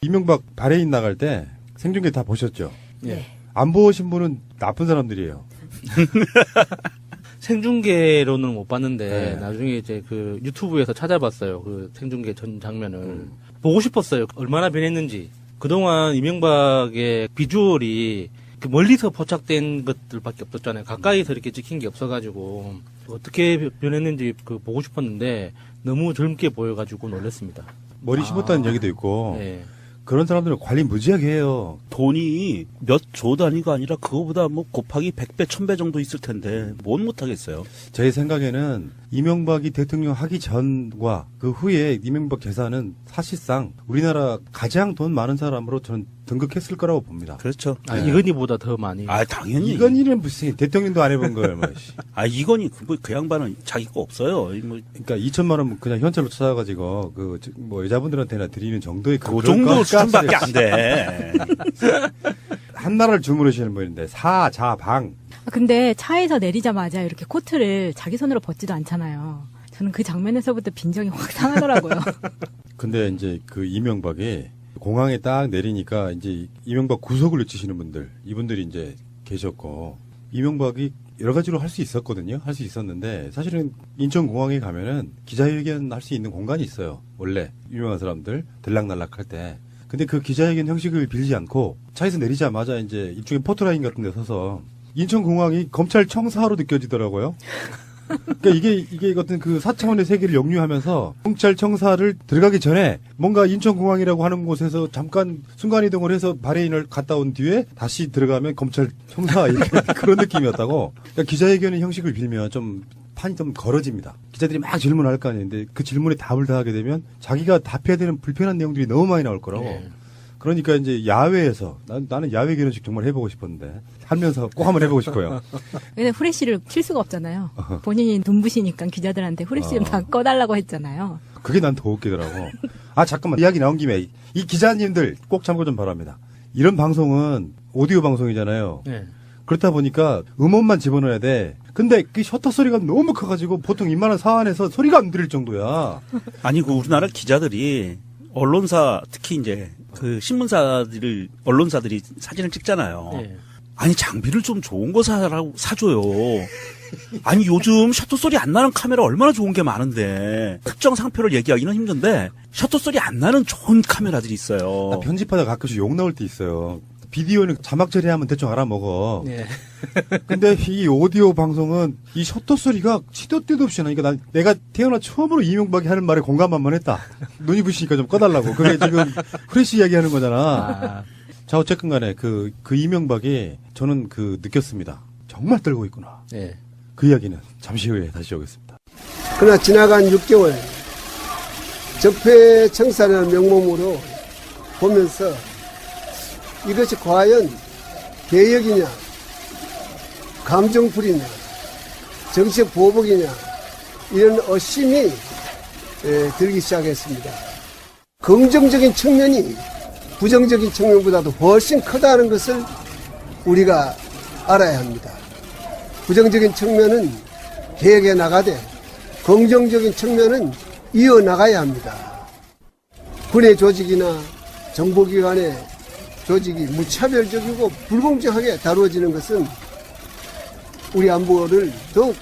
이명박 바레인 나갈 때 생중계 다 보셨죠? 예. 안 보신 분은 나쁜 사람들이에요. 생중계로는 못 봤는데 네. 나중에 이제 그 유튜브에서 찾아봤어요. 그 생중계 전 장면을 보고 싶었어요. 얼마나 변했는지. 그동안 이명박의 비주얼이 그 멀리서 포착된 것들밖에 없었잖아요. 가까이서 이렇게 찍힌 게 없어가지고 어떻게 변했는지 그 보고 싶었는데 너무 젊게 보여가지고 놀랐습니다. 머리 심었다는 얘기도 있고 예. 그런 사람들은 관리 무지하게 해요. 돈이 몇 조 단위가 아니라 그거보다 뭐 곱하기 100배, 1000배 정도 있을 텐데 뭔 못하겠어요. 제 생각에는 이명박이 대통령 하기 전과 그 후에 이명박 재산은 사실상 우리나라 가장 돈 많은 사람으로 저는 등극했을 거라고 봅니다. 그렇죠. 아, 네. 이건희보다 더 많이. 아, 당연히. 이건희는 무슨 대통령도 안 해본 거예요. 뭐. 아, 이건희, 그 양반은 자기 거 없어요. 뭐, 그러니까 2천만 원 그냥 현찰로 찾아가지고 뭐 여자분들한테나 드리는 정도의 그 정도 수준밖에 안 돼. 한 나라를 주무르시는 분인데 사자방. 근데 차에서 내리자마자 이렇게 코트를 자기 손으로 벗지도 않잖아요. 저는 그 장면에서부터 빈정이 확 상하더라고요. 근데 이제 그 이명박이 공항에 딱 내리니까 이제 이명박 구속을 외치시는 분들, 이분들이 이제 계셨고, 이명박이 여러 가지로 할 수 있었거든요. 할 수 있었는데, 사실은 인천공항에 가면은 기자회견 할 수 있는 공간이 있어요. 원래, 유명한 사람들, 들락날락 할 때. 근데 그 기자회견 형식을 빌지 않고, 차에서 내리자마자 이제 일종의 포토라인 같은 데 서서, 인천공항이 검찰청사로 느껴지더라고요. 그러니까 이게 어떤 그 4차원의 세계를 역류하면서 경찰청사를 들어가기 전에 뭔가 인천공항이라고 하는 곳에서 잠깐 순간이동을 해서 바레인을 갔다 온 뒤에 다시 들어가면 검찰청사 이렇게 그런 느낌이었다고. 그러니까 기자회견의 형식을 빌면 좀 판이 좀 걸어집니다. 기자들이 막 질문할 거 아닌데 그 질문에 답을 다 하게 되면 자기가 답해야 되는 불편한 내용들이 너무 많이 나올 거라고. 네. 그러니까 이제 야외에서 나는 야외 결혼식 정말 해보고 싶었는데 살면서 꼭 한번 해보고 싶어요. 근데 후레쉬를 킬 수가 없잖아요. 본인이 눈부시니까 기자들한테 후레쉬를 다 꺼달라고 했잖아요. 그게 난 더 웃기더라고. 아, 잠깐만. 이야기 나온 김에 이 기자님들 꼭 참고 좀 바랍니다. 이런 방송은 오디오 방송이잖아요. 네. 그렇다 보니까 음원만 집어넣어야 돼. 근데 그 셔터 소리가 너무 커가지고 보통 이만한 사안에서 소리가 안 들릴 정도야. 아니, 그 우리나라 기자들이 언론사, 특히 이제 그 신문사들을, 언론사들이 사진을 찍잖아요. 네. 아니, 장비를 좀 좋은 거 사줘요. 아니, 요즘 셔터 소리 안 나는 카메라 얼마나 좋은 게 많은데, 특정 상표를 얘기하기는 힘든데, 셔터 소리 안 나는 좋은 카메라들이 있어요. 나 편집하다 가끔씩 욕 나올 때 있어요. 비디오는 자막 처리하면 대충 알아먹어. 네. 근데 이 오디오 방송은 이 셔터 소리가 시도 때도 없이 나니까 내가 태어나 처음으로 이명박이 하는 말에 공감만 했다. 눈이 부시니까 좀 꺼달라고. 그게 지금 후레쉬 이야기하는 거잖아. 아, 자, 어쨌든 간에 그 이명박이 저는 느꼈습니다. 정말 떨고 있구나. 네. 그 이야기는 잠시 후에 다시 오겠습니다. 그러나 지나간 6개월 적폐청산이라는 명목으로 보면서 이것이 과연 개혁이냐, 감정풀이냐, 정치적 보복이냐 이런 의심이 들기 시작했습니다. 긍정적인 측면이 부정적인 측면보다도 훨씬 크다는 것을 우리가 알아야 합니다. 부정적인 측면은 개혁해 나가되 긍정적인 측면은 이어나가야 합니다. 군의 조직이나 정보기관의 조직이 무차별적이고 불공정하게 다루어지는 것은 우리 안보를 더욱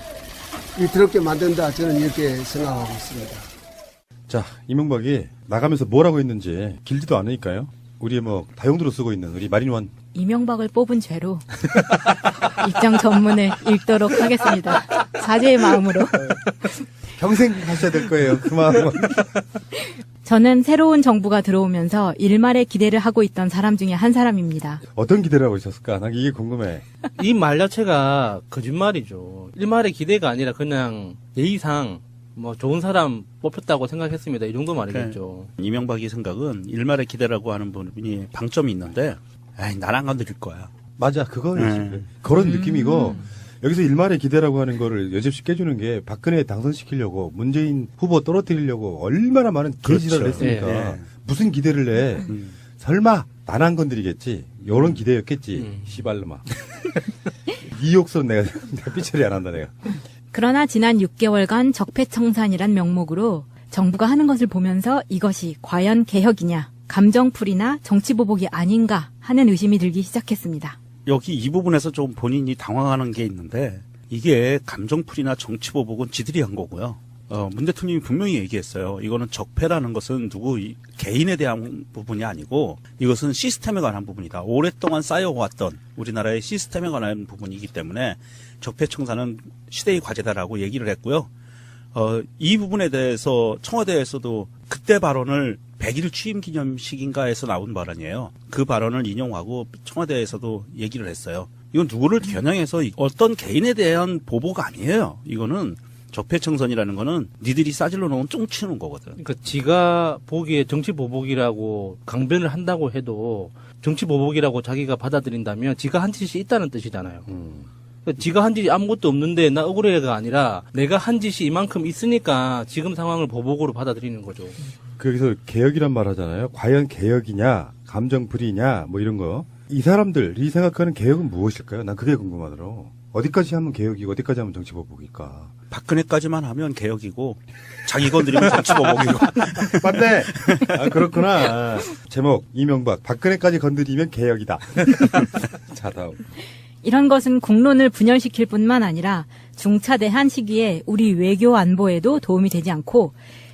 위태롭게 만든다, 저는 이렇게 생각하고 있습니다. 자, 이명박이 나가면서 뭐라고 했는지 길지도 않으니까요. 우리 뭐 다용도로 쓰고 있는 우리 마린원. 이명박을 뽑은 죄로 입장 전문을 읽도록 하겠습니다. 자제의 마음으로. 평생 하셔야 될 거예요. 그 마음은. 저는 새로운 정부가 들어오면서 일말의 기대를 하고 있던 사람 중에 한 사람입니다. 어떤 기대를 하고 있었을까? 난 이게 궁금해. 이 말 자체가 거짓말이죠. 일말의 기대가 아니라 그냥 예의상 뭐 좋은 사람 뽑혔다고 생각했습니다. 이 정도 말이겠죠. 이명박의 생각은 일말의 기대라고 하는 분이 방점이 있는데, 에이, 난 안 건드릴 거야. 맞아, 그거는 그런 느낌이고 여기서 일말의 기대라고 하는 거를 여집시 깨주는 게 박근혜 당선시키려고 문재인 후보 떨어뜨리려고 얼마나 많은 개지랄을 그렇죠. 했습니까? 예, 예. 무슨 기대를 내? 설마 난 안 건드리겠지? 요런 기대였겠지. 시발놈아. 이 욕설은 내가 삐처리 안 한다 내가. 그러나 지난 6개월간 적폐청산이란 명목으로 정부가 하는 것을 보면서 이것이 과연 개혁이냐, 감정풀이나 정치보복이 아닌가 하는 의심이 들기 시작했습니다. 여기 이 부분에서 좀 본인이 당황하는 게 있는데 이게 감정풀이나 정치보복은 지들이 한 거고요. 문 대통령이 분명히 얘기했어요. 이거는 적폐라는 것은 개인에 대한 부분이 아니고 이것은 시스템에 관한 부분이다. 오랫동안 쌓여왔던 우리나라의 시스템에 관한 부분이기 때문에 적폐청산은 시대의 과제다라고 얘기를 했고요. 이 부분에 대해서 청와대에서도 그때 발언을 100일 취임 기념식인가에서 나온 발언이에요. 그 발언을 인용하고 청와대에서도 얘기를 했어요. 이건 누구를 겨냥해서 어떤 개인에 대한 보복 아니에요. 이거는 적폐청산이라는 거는 니들이 싸질러 놓은 쫑치는 거거든. 그러니까 지가 보기에 정치 보복이라고 강변을 한다고 해도 정치 보복이라고 자기가 받아들인다면 지가 한 짓이 있다는 뜻이잖아요. 그러니까 지가 한 짓이 아무것도 없는데 나 억울해가 아니라 내가 한 짓이 이만큼 있으니까 지금 상황을 보복으로 받아들이는 거죠. 거기서 개혁이란 말 하잖아요. 과연 개혁이냐, 감정풀이냐, 뭐 이런 거. 이 사람들이 생각하는 개혁은 무엇일까요? 난 그게 궁금하더라고. 어디까지 하면 개혁이고 어디까지 하면 정치보복일까? 박근혜까지만 하면 개혁이고 자기 건드리면 정치보복이고. 맞네. 아, 그렇구나. 제목 이명박 박근혜까지 건드리면 개혁이다. 자, 다음. 이런 것은 국론을 분열시킬 뿐만 아니라 중차대한 시기에 우리 외교 안보에도 도움이 되지 않고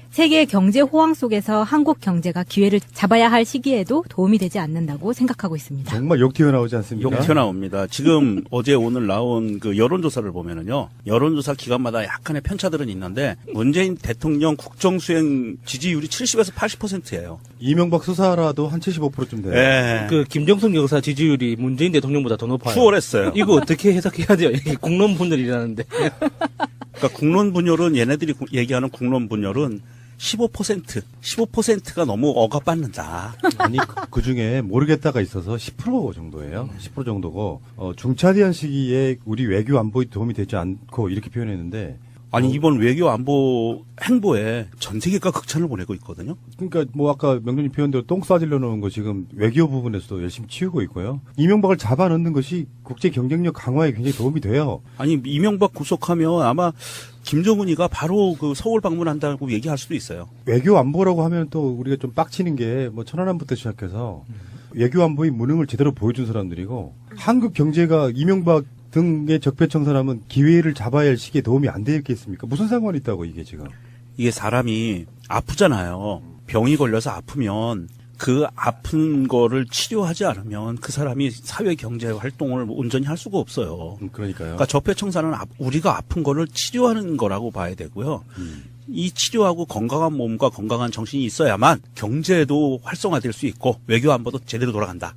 세계 경제 호황 속에서 한국 경제가 기회를 잡아야 할 시기에도 도움이 되지 않는다고 생각하고 있습니다. 정말 욕 튀어나오지 않습니까? 욕 튀어나옵니다. 지금 어제 오늘 나온 그 여론조사를 보면은요. 여론조사 기관마다 약간의 편차들은 있는데 문재인 대통령 국정수행 지지율이 70에서 80%예요. 이명박 수사라도 한 75%쯤 돼요. 네. 그 김정숙 여사 지지율이 문재인 대통령보다 더 높아요. 추월했어요. 이거 어떻게 해석해야 돼요? 이게 국론 분열이라는데. 그러니까 국론 분열은 얘네들이 얘기하는 국론 분열은 15%가 너무 억압받는다. 아니 그 중에 모르겠다가 있어서 10% 정도예요. 10% 정도고 중차대한 시기에 우리 외교 안보에 도움이 되지 않고 이렇게 표현했는데 아니 이번 외교 안보 행보에 전 세계가 극찬을 보내고 있거든요. 그러니까 뭐 아까 명준이 표현대로 똥 싸질러 놓은 거 지금 외교 부분에서도 열심히 치우고 있고요. 이명박을 잡아넣는 것이 국제 경쟁력 강화에 굉장히 도움이 돼요. 아니 이명박 구속하면 아마 김정은이가 바로 그 서울 방문한다고 얘기할 수도 있어요. 외교 안보라고 하면 또 우리가 좀 빡치는 게 뭐 천안함부터 시작해서 외교 안보의 무능을 제대로 보여준 사람들이고 한국 경제가 이명박 등의 적폐청산하면 기회를 잡아야 할 시기에 도움이 안 되겠습니까? 무슨 상관이 있다고 이게 지금. 이게 사람이 아프잖아요. 병이 걸려서 아프면 그 아픈 거를 치료하지 않으면 그 사람이 사회 경제 활동을 온전히 할 수가 없어요. 그러니까요. 그러니까 적폐청산은 우리가 아픈 거를 치료하는 거라고 봐야 되고요. 이 치료하고 건강한 몸과 건강한 정신이 있어야만 경제도 활성화될 수 있고 외교 안보도 제대로 돌아간다.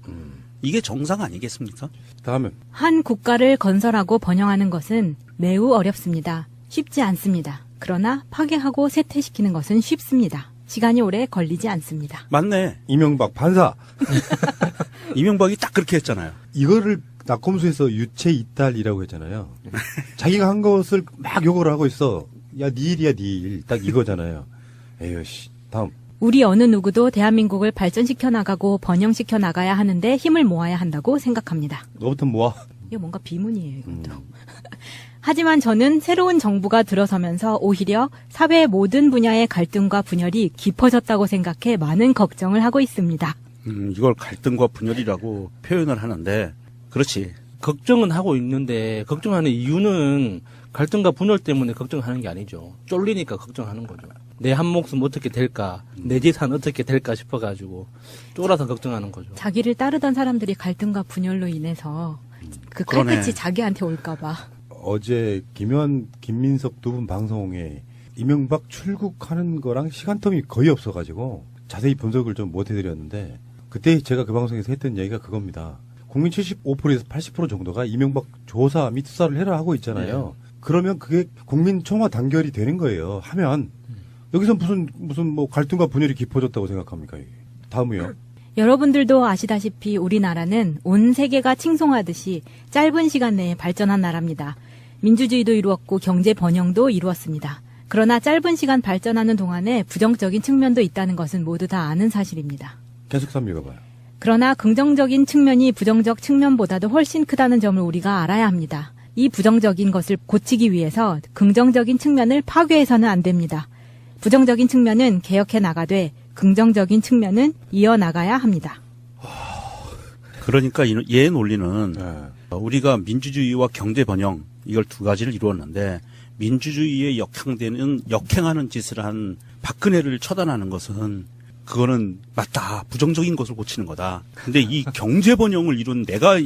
이게 정상 아니겠습니까? 다음은 한 국가를 건설하고 번영하는 것은 매우 어렵습니다. 쉽지 않습니다. 그러나 파괴하고 쇠퇴시키는 것은 쉽습니다. 시간이 오래 걸리지 않습니다. 맞네. 이명박 반사. 이명박이 딱 그렇게 했잖아요. 이거를 낙검수에서 유체 이탈이라고 했잖아요. 자기가 한 것을 막 욕을 하고 있어. 야, 네 일이야, 네 일. 딱 이거잖아요. 에휴, 씨. 다음. 우리 어느 누구도 대한민국을 발전시켜 나가고 번영시켜 나가야 하는데 힘을 모아야 한다고 생각합니다. 너부터 모아. 이거 뭔가 비문이에요, 이것도. 하지만 저는 새로운 정부가 들어서면서 오히려 사회의 모든 분야의 갈등과 분열이 깊어졌다고 생각해 많은 걱정을 하고 있습니다. 이걸 갈등과 분열이라고 표현을 하는데 그렇지. 걱정은 하고 있는데 걱정하는 이유는 갈등과 분열 때문에 걱정하는 게 아니죠. 쫄리니까 걱정하는 거죠. 내 한 목숨 어떻게 될까, 내 재산 어떻게 될까 싶어가지고 쫄아서 걱정하는 거죠. 자기를 따르던 사람들이 갈등과 분열로 인해서 그 그러네. 칼끝이 자기한테 올까봐. 어제 김현, 김민석 두 분 방송에 이명박 출국하는 거랑 시간텀이 거의 없어가지고 자세히 분석을 좀 못 해드렸는데 그때 제가 그 방송에서 했던 얘기가 그겁니다. 국민 75%에서 80% 정도가 이명박 조사 및 수사를 해라 하고 있잖아요. 그러면 그게 국민 총화 단결이 되는 거예요. 하면 여기서 무슨 뭐 갈등과 분열이 깊어졌다고 생각합니까? 이게. 다음이요. 여러분들도 아시다시피 우리나라는 온 세계가 칭송하듯이 짧은 시간 내에 발전한 나라입니다. 민주주의도 이루었고 경제 번영도 이루었습니다. 그러나 짧은 시간 발전하는 동안에 부정적인 측면도 있다는 것은 모두 다 아는 사실입니다. 계속 한번 읽어봐요. 그러나 긍정적인 측면이 부정적 측면보다도 훨씬 크다는 점을 우리가 알아야 합니다. 이 부정적인 것을 고치기 위해서 긍정적인 측면을 파괴해서는 안 됩니다. 부정적인 측면은 개혁해 나가되 긍정적인 측면은 이어나가야 합니다. 그러니까 얘 논리는 예. 우리가 민주주의와 경제 번영 이걸 두 가지를 이루었는데 민주주의에 역행하는 짓을 한 박근혜를 처단하는 것은 그거는 맞다. 부정적인 것을 고치는 거다. 근데 이 경제 번영을 이룬 내가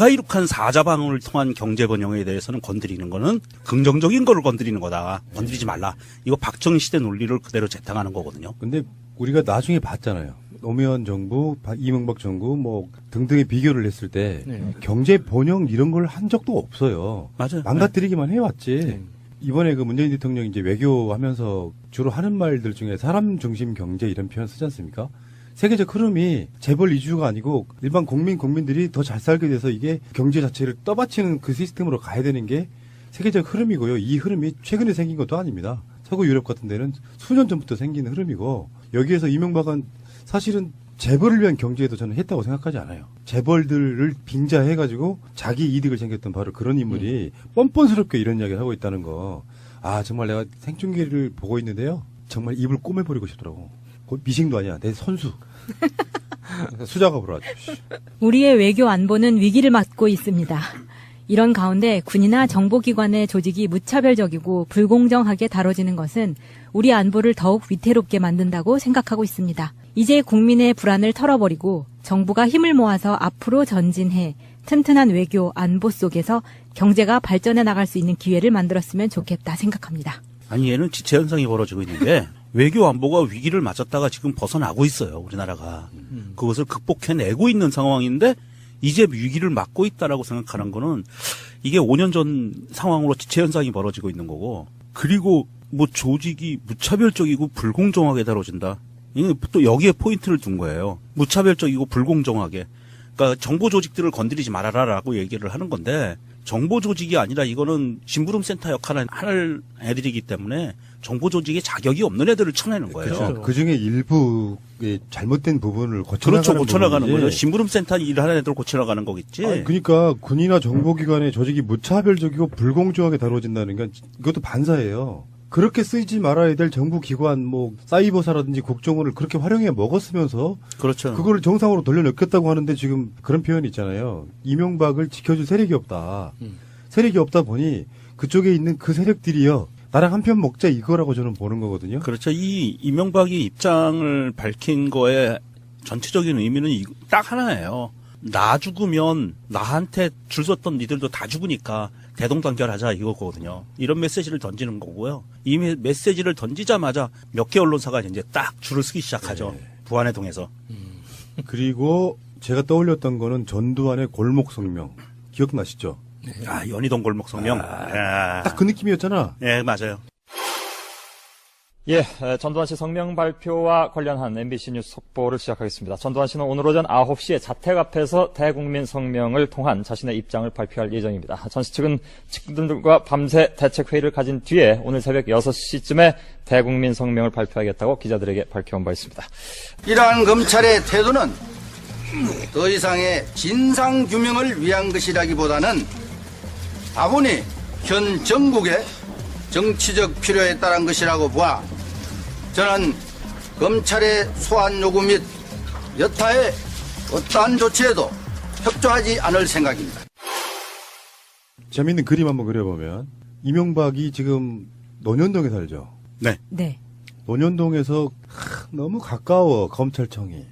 이룩한 사자방을 통한 경제 번영에 대해서는 건드리는 거는 긍정적인 거를 건드리는 거다. 건드리지 말라. 이거 박정희 시대 논리를 그대로 재탕하는 거거든요. 근데 우리가 나중에 봤잖아요. 노무현 정부, 이명박 정부 뭐 등등의 비교를 했을 때 네. 경제 번영 이런 걸 한 적도 없어요. 맞아요. 망가뜨리기만 해왔지. 이번에 그 문재인 대통령이 이제 외교하면서 주로 하는 말들 중에 사람 중심 경제 이런 표현 쓰지 않습니까? 세계적 흐름이 재벌 이주가 아니고 일반 국민들이 더 잘 살게 돼서 이게 경제 자체를 떠받치는 그 시스템으로 가야 되는 게 세계적 흐름이고요. 이 흐름이 최근에 생긴 것도 아닙니다. 서구 유럽 같은 데는 수년 전부터 생긴 흐름이고 여기에서 이명박은 사실은 재벌을 위한 경제에도 저는 했다고 생각하지 않아요. 재벌들을 빙자해가지고 자기 이득을 챙겼던 바로 그런 인물이 뻔뻔스럽게 이런 이야기를 하고 있다는 거. 아, 정말 내가 생중계를 보고 있는데요. 정말 입을 꼬매버리고 싶더라고. 미싱도 아니야. 내 선수. 수작업으로 아주. 우리의 외교 안보는 위기를 맞고 있습니다. 이런 가운데 군이나 정보기관의 조직이 무차별적이고 불공정하게 다뤄지는 것은 우리 안보를 더욱 위태롭게 만든다고 생각하고 있습니다. 이제 국민의 불안을 털어버리고 정부가 힘을 모아서 앞으로 전진해 튼튼한 외교, 안보 속에서 경제가 발전해 나갈 수 있는 기회를 만들었으면 좋겠다 생각합니다. 아니 얘는 지체 현상이 벌어지고 있는데 외교 안보가 위기를 맞았다가 지금 벗어나고 있어요. 우리나라가. 그것을 극복해내고 있는 상황인데 이제 위기를 맞고 있다라고 생각하는 거는 이게 5년 전 상황으로 지체 현상이 벌어지고 있는 거고 그리고 뭐 조직이 무차별적이고 불공정하게 다뤄진다. 이게 또 여기에 포인트를 둔 거예요. 무차별적이고 불공정하게. 그러니까 정보 조직들을 건드리지 말아라라고 얘기를 하는 건데 정보 조직이 아니라 이거는 심부름 센터 역할을 할 애들이기 때문에 정보 조직에 자격이 없는 애들을 쳐내는 거예요. 그렇죠. 그 중에 일부의 잘못된 부분을 고쳐나가는 그렇죠. 고쳐나가는 부분이지. 거죠. 심부름 센터 일하는 애들 고쳐나가는 거겠지. 아니, 그러니까 군이나 정보기관의 조직이 무차별적이고 불공정하게 다뤄진다는 건 이것도 반사예요. 그렇게 쓰이지 말아야 될 정부기관, 뭐 사이버사라든지 국정원을 그렇게 활용해 먹었으면서 그렇죠. 그거를 정상으로 돌려놓겠다고 하는데 지금 그런 표현이 있잖아요. 이명박을 지켜줄 세력이 없다. 세력이 없다 보니 그쪽에 있는 그 세력들이요. 나랑 한 편 먹자 이거라고 저는 보는 거거든요. 그렇죠. 이 이명박이 입장을 밝힌 거에 전체적인 의미는 딱 하나예요. 나 죽으면 나한테 줄 섰던 니들도 다 죽으니까 대동단결하자 이거거든요. 이런 메시지를 던지는 거고요. 이 메시지를 던지자마자 몇 개 언론사가 이제 딱 줄을 서기 시작하죠. 네. 부안해동에서. 그리고 제가 떠올렸던 거는 전두환의 골목성명. 기억나시죠? 아, 연희동 골목 성명. 딱 그 느낌이었잖아. 예, 맞아요. 예, 전두환 씨 성명 발표와 관련한 MBC 뉴스 속보를 시작하겠습니다. 전두환 씨는 오늘 오전 9시에 자택 앞에서 대국민 성명을 통한 자신의 입장을 발표할 예정입니다. 전 씨 측은 측근들과 밤새 대책회의를 가진 뒤에 오늘 새벽 6시쯤에 대국민 성명을 발표하겠다고 기자들에게 밝혀온 바 있습니다. 이러한 검찰의 태도는 더 이상의 진상규명을 위한 것이라기보다는 다분히 현 정국의 정치적 필요에 따른 것이라고 보아 저는 검찰의 소환 요구 및 여타의 어떠한 조치에도 협조하지 않을 생각입니다. 재밌는 그림 한번 그려보면 이명박이 지금 논현동에 살죠. 네. 네. 논현동에서 너무 가까워 검찰청이.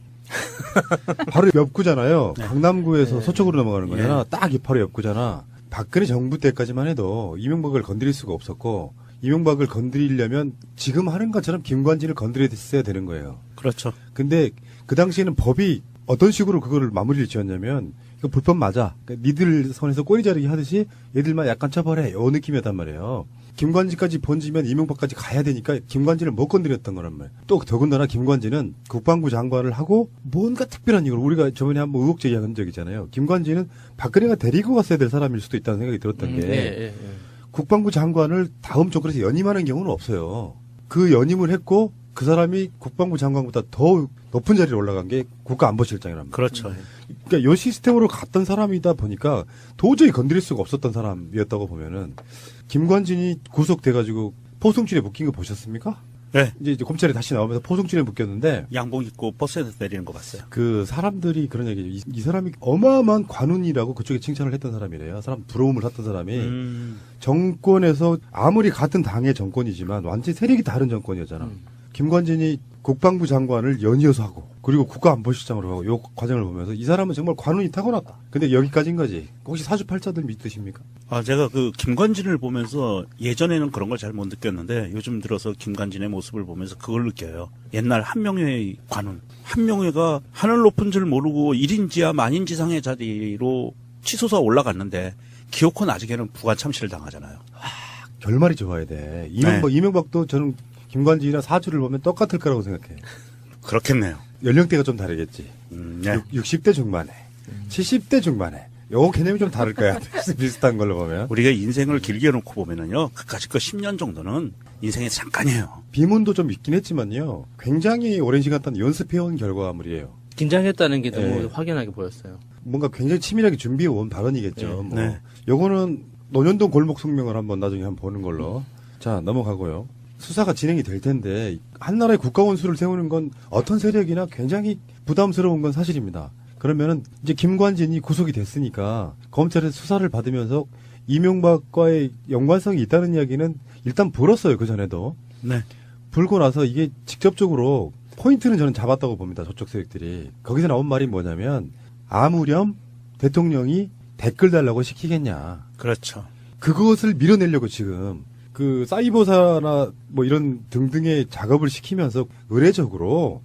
바로 옆구잖아요. 강남구에서 서초구로 넘어가는 거잖아. 딱 이 바로 옆구잖아. 박근혜 정부 때까지만 해도 이명박을 건드릴 수가 없었고 이명박을 건드리려면 지금 하는 것처럼 김관진을 건드렸어야 되는 거예요. 그렇죠. 근데 그 당시에는 법이 어떤 식으로 그거를 마무리를 지었냐면 이거 불법 맞아. 그러니까 니들 선에서 꼬리 자르기 하듯이 얘들만 약간 처벌해. 요 느낌이었단 말이에요. 김관진까지 번지면 이명박까지 가야 되니까 김관진을 못 건드렸던 거란 말이에요. 또 더군다나 김관진은 국방부 장관을 하고 뭔가 특별한 이유로 우리가 저번에 한번 의혹 제기한 적 있잖아요. 김관진은 박근혜가 데리고 갔어야 될 사람일 수도 있다는 생각이 들었던 게 국방부 장관을 다음 정권에서 연임하는 경우는 없어요. 그 연임을 했고 그 사람이 국방부 장관보다 더 높은 자리에 올라간 게 국가안보실장이란 말이에요. 그렇죠. 그러니까 이 시스템으로 갔던 사람이다 보니까 도저히 건드릴 수가 없었던 사람이었다고 보면은 김관진이 구속돼가지고 포승줄에 묶인 거 보셨습니까? 네. 이제 검찰에 다시 나오면서 포송줄에 묶였는데 양복 입고 버스에서 내리는 거 봤어요. 그 사람들이 그런 얘기, 이 사람이 어마어마한 관운이라고 그쪽에 칭찬을 했던 사람이래요. 사람 부러움을 샀던 사람이 정권에서 아무리 같은 당의 정권이지만 완전히 세력이 다른 정권이었잖아. 김관진이 국방부 장관을 연이어서 하고 그리고 국가안보실장으로 하고 요 과정을 보면서 이 사람은 정말 관운이 타고났다. 근데 여기까지인 거지. 혹시 사주팔자들 믿으십니까? 제가 그 김관진을 보면서 예전에는 그런 걸 잘 못 느꼈는데 요즘 들어서 김관진의 모습을 보면서 그걸 느껴요. 옛날 한명회의 관운. 한명회가 하늘 높은 줄 모르고 1인지하 만인지상의 자리로 치솟아 올라갔는데 기어코 나중에는 부관 참시를 당하잖아요. 결말이 좋아야 돼. 이명박도 저는 김관진이나 사주를 보면 똑같을 거라고 생각해. 그렇겠네요. 연령대가 좀 다르겠지. 네. 60대 중반에, 70대 중반에. 요 개념이 좀 다를 거야. 비슷한 걸로 보면. 우리가 인생을 길게 놓고 보면은요, 그까짓 거 10년 정도는 인생의 잠깐이에요. 비문도 좀 있긴 했지만요. 굉장히 오랜 시간 동안 연습해온 결과물이에요. 긴장했다는 게 너무 네. 확연하게 보였어요. 뭔가 굉장히 치밀하게 준비해온 발언이겠죠. 네. 뭐. 네. 요거는 노년동 골목 성명을 한번 나중에 한번 보는 걸로. 자, 넘어가고요. 수사가 진행이 될 텐데 한 나라의 국가원수를 세우는 건 어떤 세력이나 굉장히 부담스러운 건 사실입니다. 그러면은 이제 김관진이 구속이 됐으니까 검찰에서 수사를 받으면서 이명박과의 연관성이 있다는 이야기는 일단 불었어요. 그 전에도. 네. 불고 나서 이게 직접적으로 포인트는 저는 잡았다고 봅니다. 저쪽 세력들이. 거기서 나온 말이 뭐냐면 아무렴 대통령이 댓글 달라고 시키겠냐. 그렇죠. 그것을 밀어내려고 지금 그 사이버사나 뭐 이런 등등의 작업을 시키면서 의례적으로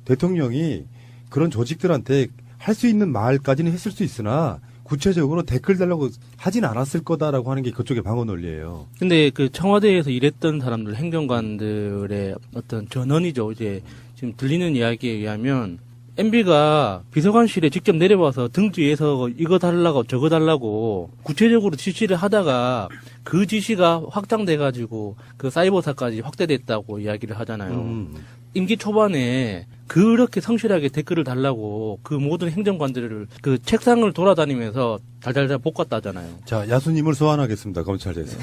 대통령이 그런 조직들한테 할 수 있는 말까지는 했을 수 있으나 구체적으로 댓글 달라고 하진 않았을 거다라고 하는 게 그쪽의 방어 논리예요. 근데 그 청와대에서 일했던 사람들, 행정관들의 어떤 전언이죠. 이제 지금 들리는 이야기에 의하면 MB가 비서관실에 직접 내려와서 등 뒤에서 이거 달라고 저거 달라고 구체적으로 지시를 하다가 그 지시가 확장돼가지고 그 사이버사까지 확대됐다고 이야기를 하잖아요. 임기 초반에 그렇게 성실하게 댓글을 달라고 그 모든 행정관들을 그 책상을 돌아다니면서 달달달 볶았다잖아요. 자, 야수님을 소환하겠습니다. 검찰에서.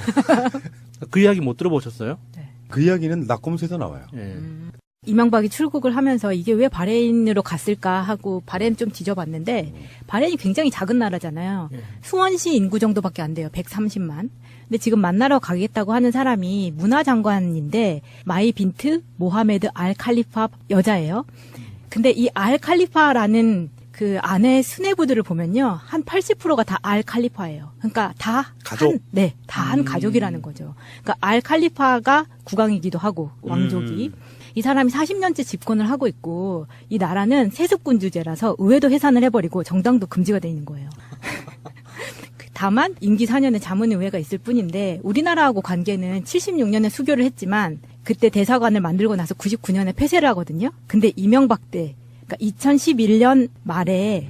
그 이야기 못 들어보셨어요? 그 이야기는 낙검수에서 나와요. 예. 이명박이 출국을 하면서 이게 왜 바레인으로 갔을까 하고 바레인 좀 뒤져봤는데 바레인이 굉장히 작은 나라잖아요. 수원시 인구 정도밖에 안 돼요. 130만. 근데 지금 만나러 가겠다고 하는 사람이 문화장관인데 마이 빈트 모하메드 알 칼리파 여자예요. 근데 이 알 칼리파라는 그 아내 수뇌부들을 보면요. 한 80%가 다 알 칼리파예요. 그러니까 다 가족? 다 한 가족이라는 거죠. 그러니까 알 칼리파가 국왕이기도 하고 왕족이. 이 사람이 40년째 집권을 하고 있고 이 나라는 세습군주제라서 의회도 해산을 해버리고 정당도 금지가 돼 있는 거예요. 다만 임기 4년에 자문의회가 있을 뿐인데 우리나라하고 관계는 76년에 수교를 했지만 그때 대사관을 만들고 나서 99년에 폐쇄를 하거든요. 근데 이명박 때 그러니까 2011년 말에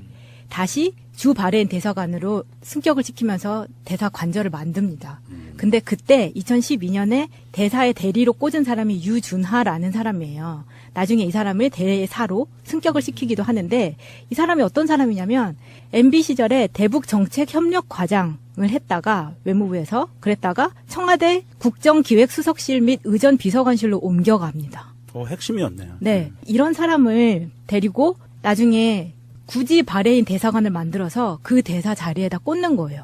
다시 주 바레인 대사관으로 승격을 시키면서 대사 관저를 만듭니다. 근데 그때 2012년에 대사의 대리로 꽂은 사람이 유준하라는 사람이에요. 나중에 이 사람을 대사로 승격을 시키기도 하는데 이 사람이 어떤 사람이냐면 MB 시절에 대북 정책 협력 과장을 했다가 외무부에서 그랬다가 청와대 국정기획수석실 및 의전 비서관실로 옮겨갑니다. 핵심이었네요. 네, 이런 사람을 데리고 나중에 굳이 바레인 대사관을 만들어서 그 대사 자리에다 꽂는 거예요.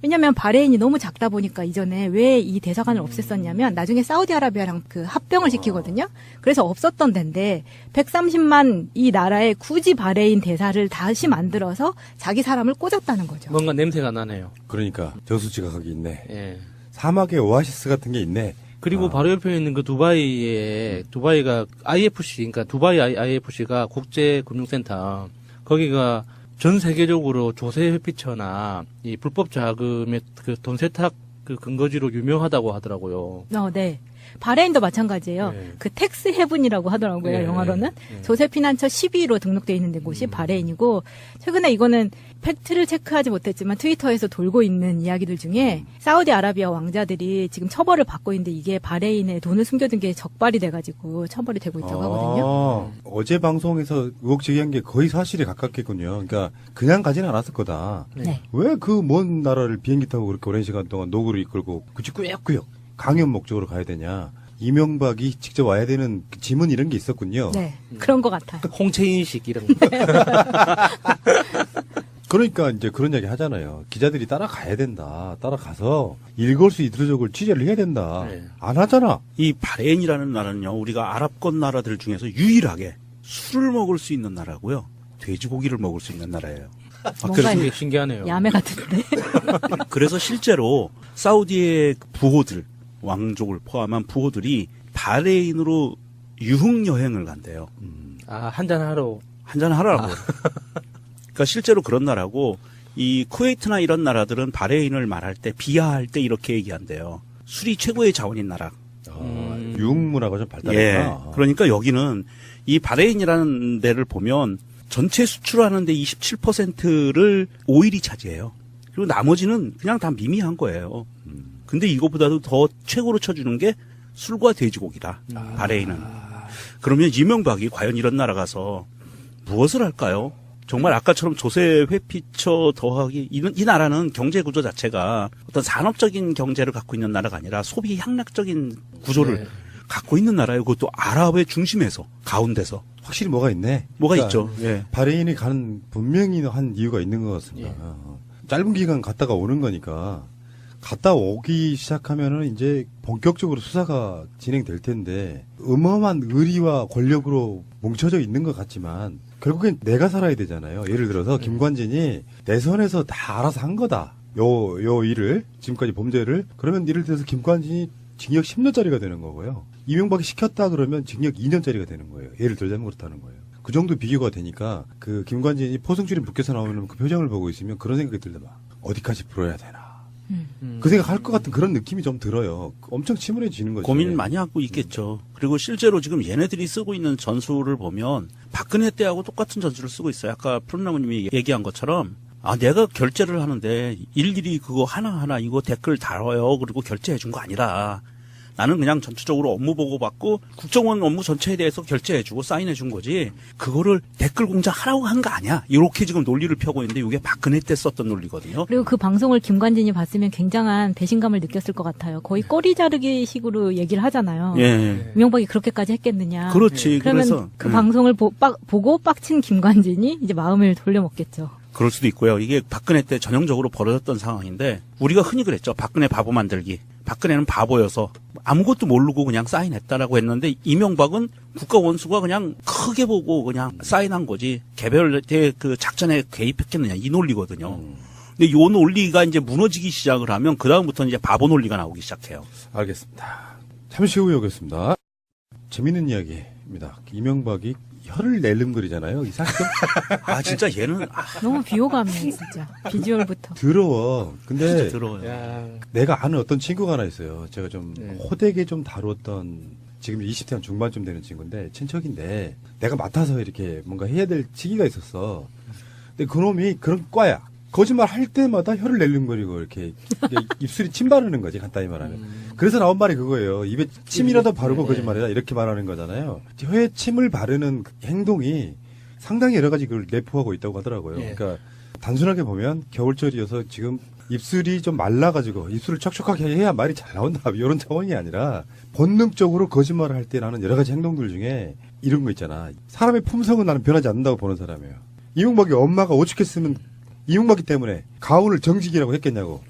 왜냐하면 바레인이 너무 작다 보니까 이전에 왜 이 대사관을 없앴었냐면 나중에 사우디아라비아랑 그 합병을 시키거든요. 그래서 없었던 데인데 130만 이 나라에 굳이 바레인 대사를 다시 만들어서 자기 사람을 꽂았다는 거죠. 뭔가 냄새가 나네요. 그러니까 저수지가 거기 있네. 예. 사막의 오아시스 같은 게 있네. 그리고 바로 옆에 있는 그 두바이가 IFC, 그러니까 두바이 IFC가 국제금융센터, 거기가 전 세계적으로 조세 회피처나 이 불법 자금의 그 돈 세탁 그 근거지로 유명하다고 하더라고요. 네. 바레인도 마찬가지예요. 네. 그 텍스 헤븐이라고 하더라고요. 네. 영어로는. 네. 조세 피난처 10위로 등록되어 있는 곳이 바레인이고 최근에 이거는 팩트를 체크하지 못했지만 트위터에서 돌고 있는 이야기들 중에 사우디아라비아 왕자들이 지금 처벌을 받고 있는데 이게 바레인에 돈을 숨겨둔 게 적발이 돼가지고 처벌이 되고 있다고 하거든요. 어제 방송에서 의혹 제기한 게 거의 사실에 가깝겠군요. 그러니까 그냥 가지는 않았을 거다. 네. 왜 그 먼 나라를 비행기 타고 그렇게 오랜 시간 동안 노구를 이끌고 굳이 꾸역꾸역 강연 목적으로 가야 되냐. 이명박이 직접 와야 되는 그 지문 이런 게 있었군요. 네, 그런 것 같아요. 홍채인식 이런 거. 그러니까 이제 그런 얘기 하잖아요. 기자들이 따라가야 된다. 따라가서 일거수 이투족을 취재를 해야 된다. 네. 안 하잖아. 이 바레인이라는 나라는요, 우리가 아랍권 나라들 중에서 유일하게 술을 먹을 수 있는 나라고요, 돼지고기를 먹을 수 있는 나라예요. 뭔가 되게 신기하네요. 야매 같은데. 그래서 실제로 사우디의 부호들, 왕족을 포함한 부호들이 바레인으로 유흥 여행을 간대요. 아, 한잔하러. 한잔 하라고. 그러니까 실제로 그런 나라고, 이 쿠웨이트나 이런 나라들은 바레인을 말할 때, 비하할 때 이렇게 얘기한대요. 술이 최고의 자원인 나라. 유흥 문화가 좀 예. 발달했구나. 그러니까 여기는 이 바레인이라는 데를 보면 전체 수출하는데 27%를 오일이 차지해요. 그리고 나머지는 그냥 다 미미한 거예요. 근데 이거보다도 더 최고로 쳐주는 게 술과 돼지고기다. 바레인은. 그러면 이명박이 과연 이런 나라 가서 무엇을 할까요? 정말 아까처럼 조세 회피처 더하기, 이 나라는 경제 구조 자체가 어떤 산업적인 경제를 갖고 있는 나라가 아니라 소비 향락적인 구조를 네. 갖고 있는 나라예요. 그것도 아랍의 중심에서, 가운데서. 확실히 뭐가 있네. 뭐가 그러니까 있죠. 예. 바레인이 가는 분명히 한 이유가 있는 것 같습니다. 예. 짧은 기간 갔다가 오는 거니까 갔다 오기 시작하면은 이제 본격적으로 수사가 진행될 텐데 어마어마한 의리와 권력으로 뭉쳐져 있는 것 같지만 결국엔 내가 살아야 되잖아요. 예를 들어서 김관진이 내 선에서 다 알아서 한 거다. 요 일을 지금까지 범죄를 그러면 예를 들어서 김관진이 징역 10년짜리가 되는 거고요. 이명박이 시켰다 그러면 징역 2년짜리가 되는 거예요. 예를 들자면 그렇다는 거예요. 그 정도 비교가 되니까 그 김관진이 포승줄이 묶여서 나오는 그 표정을 보고 있으면 그런 생각이 들더만 어디까지 풀어야 되나. 그 생각할 것 같은 그런 느낌이 좀 들어요. 엄청 침울해지는 거죠. 고민 많이 하고 있겠죠. 그리고 실제로 지금 얘네들이 쓰고 있는 전술을 보면 박근혜 때하고 똑같은 전술을 쓰고 있어요. 아까 푸른나무님이 얘기한 것처럼 아, 내가 결제를 하는데 일일이 그거 하나하나 이거 댓글 달아요. 그리고 결제해 준 거 아니라 나는 그냥 전체적으로 업무 보고 받고 국정원 업무 전체에 대해서 결제해 주고 사인해 준 거지. 그거를 댓글 공작 하라고 한 거 아니야. 이렇게 지금 논리를 펴고 있는데 이게 박근혜 때 썼던 논리거든요. 그리고 그 방송을 김관진이 봤으면 굉장한 배신감을 느꼈을 것 같아요. 거의 꼬리 자르기 식으로 얘기를 하잖아요. 예. 이명박이 그렇게까지 했겠느냐. 그렇지. 그러면 그래서 그 방송을 보고 빡친 김관진이 이제 마음을 돌려먹겠죠. 그럴 수도 있고요. 이게 박근혜 때 전형적으로 벌어졌던 상황인데 우리가 흔히 그랬죠. 박근혜 바보 만들기. 박근혜는 바보여서 아무것도 모르고 그냥 사인했다라고 했는데 이명박은 국가 원수가 그냥 크게 보고 그냥 사인한 거지. 개별의 그 작전에 개입했겠느냐 이 논리거든요. 근데 요 논리가 이제 무너지기 시작을 하면 그 다음부터는 이제 바보 논리가 나오기 시작해요. 알겠습니다. 잠시 후에 오겠습니다. 재밌는 이야기입니다. 이명박이 혀를 낼름거리잖아요. 이 사실 아 진짜 얘는 너무 비호감이에요, 진짜. 비주얼부터. 더러워. 진짜 근데 더러워요. 야, 내가 아는 어떤 친구가 하나 있어요. 제가 좀 네. 호되게 좀 다뤘던 지금 20대 한 중반쯤 되는 친구인데 친척인데 내가 맡아서 이렇게 뭔가 해야 될 시기가 있었어. 근데 그놈이 그런 과야. 거짓말 할 때마다 혀를 낼름거리고 이렇게 입술이 침 바르는 거지 간단히 말하면. 그래서 나온 말이 그거예요. 입에 침이라도 바르고 거짓말해라 이렇게 말하는 거잖아요. 혀에 침을 바르는 그 행동이 상당히 여러 가지 그걸 내포하고 있다고 하더라고요. 예. 그러니까 단순하게 보면 겨울철이어서 지금 입술이 좀 말라가지고 입술을 촉촉하게 해야 말이 잘 나온다 이런 차원이 아니라 본능적으로 거짓말을 할 때 나는 여러 가지 행동들 중에 이런 거 있잖아. 사람의 품성은 나는 변하지 않는다고 보는 사람이에요. 이명박이 엄마가 오죽했으면 이명박이 때문에 가훈을 정직이라고 했겠냐고.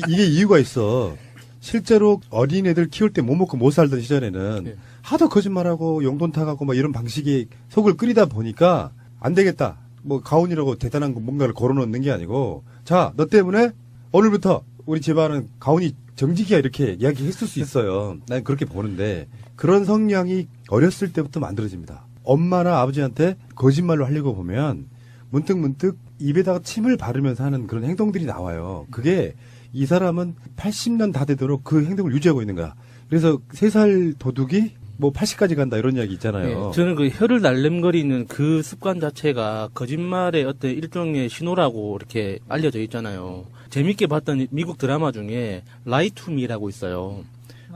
이게 이유가 있어. 실제로 어린애들 키울 때 못 먹고 못 살던 시절에는 네. 하도 거짓말하고 용돈 타가고 막 이런 방식의 속을 끓이다 보니까 안 되겠다. 뭐 가훈이라고 대단한 뭔가를 걸어놓는 게 아니고 자, 너 때문에 오늘부터 우리 집안은 가훈이 정직이야 이렇게 이야기했을 수 있어요. 난 그렇게 보는데 그런 성향이 어렸을 때부터 만들어집니다. 엄마나 아버지한테 거짓말로 하려고 보면 문득 입에다가 침을 바르면서 하는 그런 행동들이 나와요. 그게 이 사람은 80년 다 되도록 그 행동을 유지하고 있는 거야. 그래서 3살 도둑이 뭐 80까지 간다 이런 이야기 있잖아요. 네, 저는 그 혀를 날름거리는 그 습관 자체가 거짓말의 어떤 일종의 신호라고 이렇게 알려져 있잖아요. 재밌게 봤던 미국 드라마 중에 라이 투 미라고 있어요.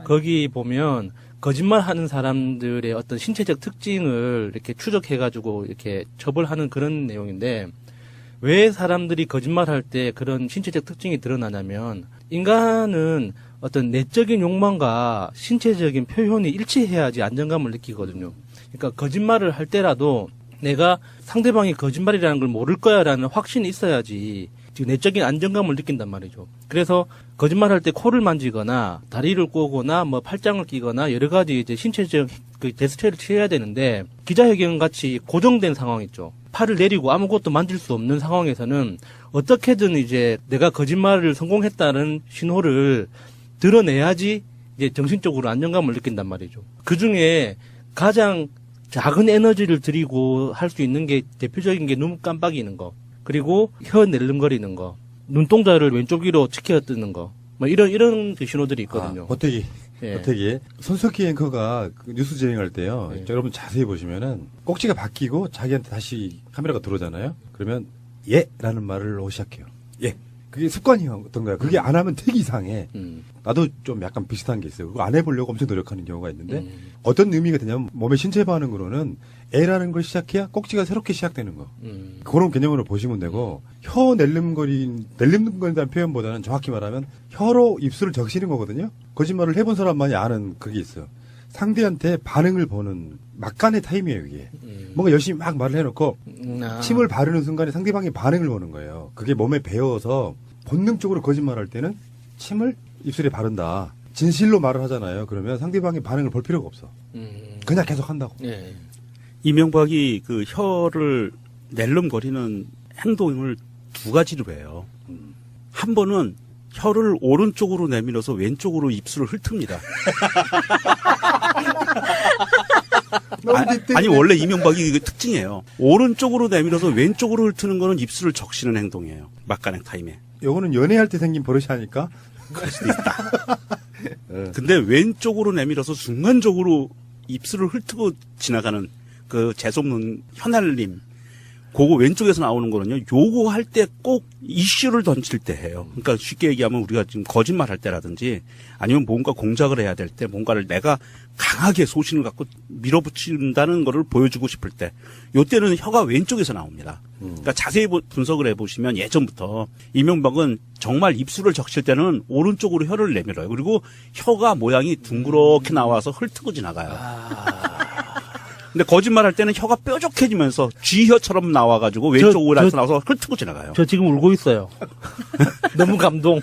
거기 보면 거짓말 하는 사람들의 어떤 신체적 특징을 이렇게 추적해가지고 이렇게 처벌하는 그런 내용인데 왜 사람들이 거짓말 할 때 그런 신체적 특징이 드러나냐면 인간은 어떤 내적인 욕망과 신체적인 표현이 일치해야지 안정감을 느끼거든요. 그러니까 거짓말을 할 때라도 내가 상대방이 거짓말이라는 걸 모를 거야라는 확신이 있어야지 지금 내적인 안정감을 느낀단 말이죠. 그래서 거짓말할 때 코를 만지거나 다리를 꼬거나 뭐 팔짱을 끼거나 여러 가지 이제 신체적 그 제스처를 취해야 되는데 기자회견 같이 고정된 상황 있죠. 팔을 내리고 아무것도 만질 수 없는 상황에서는 어떻게든 이제 내가 거짓말을 성공했다는 신호를 드러내야지 이제 정신적으로 안정감을 느낀단 말이죠. 그 중에 가장 작은 에너지를 들이고 할 수 있는 게 대표적인 게 눈 깜빡이는 거, 그리고 혀 낼름거리는 거, 눈동자를 왼쪽 위로 치켜 뜨는 거, 뭐 이런 그 신호들이 있거든요. 보태기. 예. 보태기. 손석희 앵커가 그 뉴스 진행할 때요. 예. 여러분 자세히 보시면은 꼭지가 바뀌고 자기한테 다시 카메라가 들어오잖아요. 그러면 예라는 말을 하고 시작해요. 예. 그게 습관이었던가요? 그게 안 하면 되게 이상해. 나도 좀 약간 비슷한 게 있어요. 그거 안 해보려고 엄청 노력하는 경우가 있는데 어떤 의미가 되냐면 몸의 신체 반응으로는 에라는 걸 시작해야 꼭지가 새롭게 시작되는 거. 그런 개념으로 보시면 되고 혀 낼름거린다는 표현보다는 정확히 말하면 혀로 입술을 적시는 거거든요. 거짓말을 해본 사람만이 아는 그게 있어요. 상대한테 반응을 보는 막간의 타임이에요, 이게. 뭔가 열심히 막 말을 해놓고 침을 바르는 순간에 상대방의 반응을 보는 거예요. 그게 몸에 배어서 본능적으로 거짓말할 때는 침을 입술에 바른다. 진실로 말을 하잖아요. 그러면 상대방의 반응을 볼 필요가 없어. 그냥 계속 한다고. 예. 이명박이 그 혀를 낼름거리는 행동을 두 가지로 해요. 한 번은 혀를 오른쪽으로 내밀어서 왼쪽으로 입술을 훑습니다. 아니 원래 이명박이 그 특징이에요. 오른쪽으로 내밀어서 왼쪽으로 훑는 거는 입술을 적시는 행동이에요. 막간의 타임에. 요거는 연애할 때 생긴 버릇이 아닐까? 그럴 수도 있다. 근데 왼쪽으로 내밀어서 순간적으로 입술을 훑고 지나가는 그 재수없는 혀날림. 그거 왼쪽에서 나오는 거는요. 요거 할 때 꼭 이슈를 던질 때 해요. 그러니까 쉽게 얘기하면 우리가 지금 거짓말 할 때라든지 아니면 뭔가 공작을 해야 될 때 뭔가를 내가 강하게 소신을 갖고 밀어붙인다는 거를 보여주고 싶을 때 요때는 혀가 왼쪽에서 나옵니다. 그러니까 자세히 분석을 해보시면 예전부터 이명박은 정말 입술을 적실 때는 오른쪽으로 혀를 내밀어요. 그리고 혀가 모양이 둥그렇게 나와서 훑고 지나가요. 근데 거짓말할 때는 혀가 뾰족해지면서 쥐혀처럼 나와가지고 왼쪽으로 나와서 훑고 지나가요. 저 지금 울고 있어요. 너무 감동.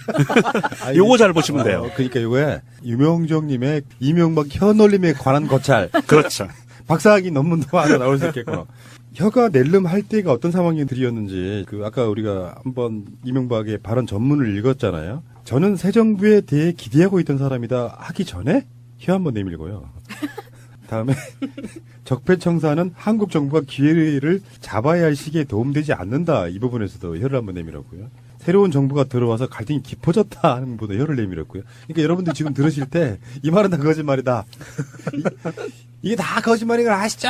요거 잘 보시면 돼요. 그러니까 이거에 유명정님의 이명박 혀놀림에 관한 거찰. 그렇죠. 박사학위 논문도 하나 나올 수 있겠구나. 혀가 낼름할 때가 어떤 상황들이었는지 그 아까 우리가 한번 이명박의 발언 전문을 읽었잖아요. 저는 새 정부에 대해 기대하고 있던 사람이다 하기 전에 혀 한번 내밀고요. 다음에 적폐청산은 한국 정부가 기회를 잡아야 할 시기에 도움되지 않는다. 이 부분에서도 혀를 한번 내밀었고요. 새로운 정부가 들어와서 갈등이 깊어졌다 하는 분보다 혀를 내밀었고요. 그러니까 여러분들 지금 들으실 때 이 말은 다 거짓말이다. 이게 다 거짓말인 걸 아시죠?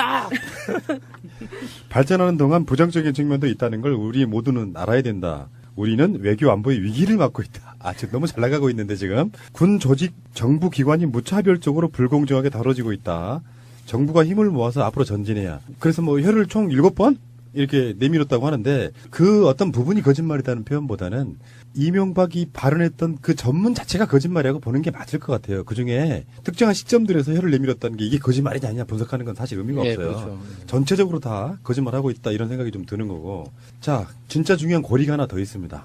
발전하는 동안 부정적인 측면도 있다는 걸 우리 모두는 알아야 된다. 우리는 외교 안보의 위기를 맞고 있다. 지금 너무 잘 나가고 있는데 지금 군 조직 정부 기관이 무차별적으로 불공정하게 다뤄지고 있다. 정부가 힘을 모아서 앞으로 전진해야. 그래서 뭐 혀를 총 7번 이렇게 내밀었다고 하는데 그 어떤 부분이 거짓말이라는 표현보다는 이명박이 발언했던 그 전문 자체가 거짓말이라고 보는 게 맞을 것 같아요. 그중에 특정한 시점들에서 혀를 내밀었다는 게 이게 거짓말이냐 아니냐 분석하는 건 사실 의미가 없어요. 그렇죠. 전체적으로 다 거짓말하고 있다 이런 생각이 좀 드는 거고. 자, 진짜 중요한 고리가 하나 더 있습니다.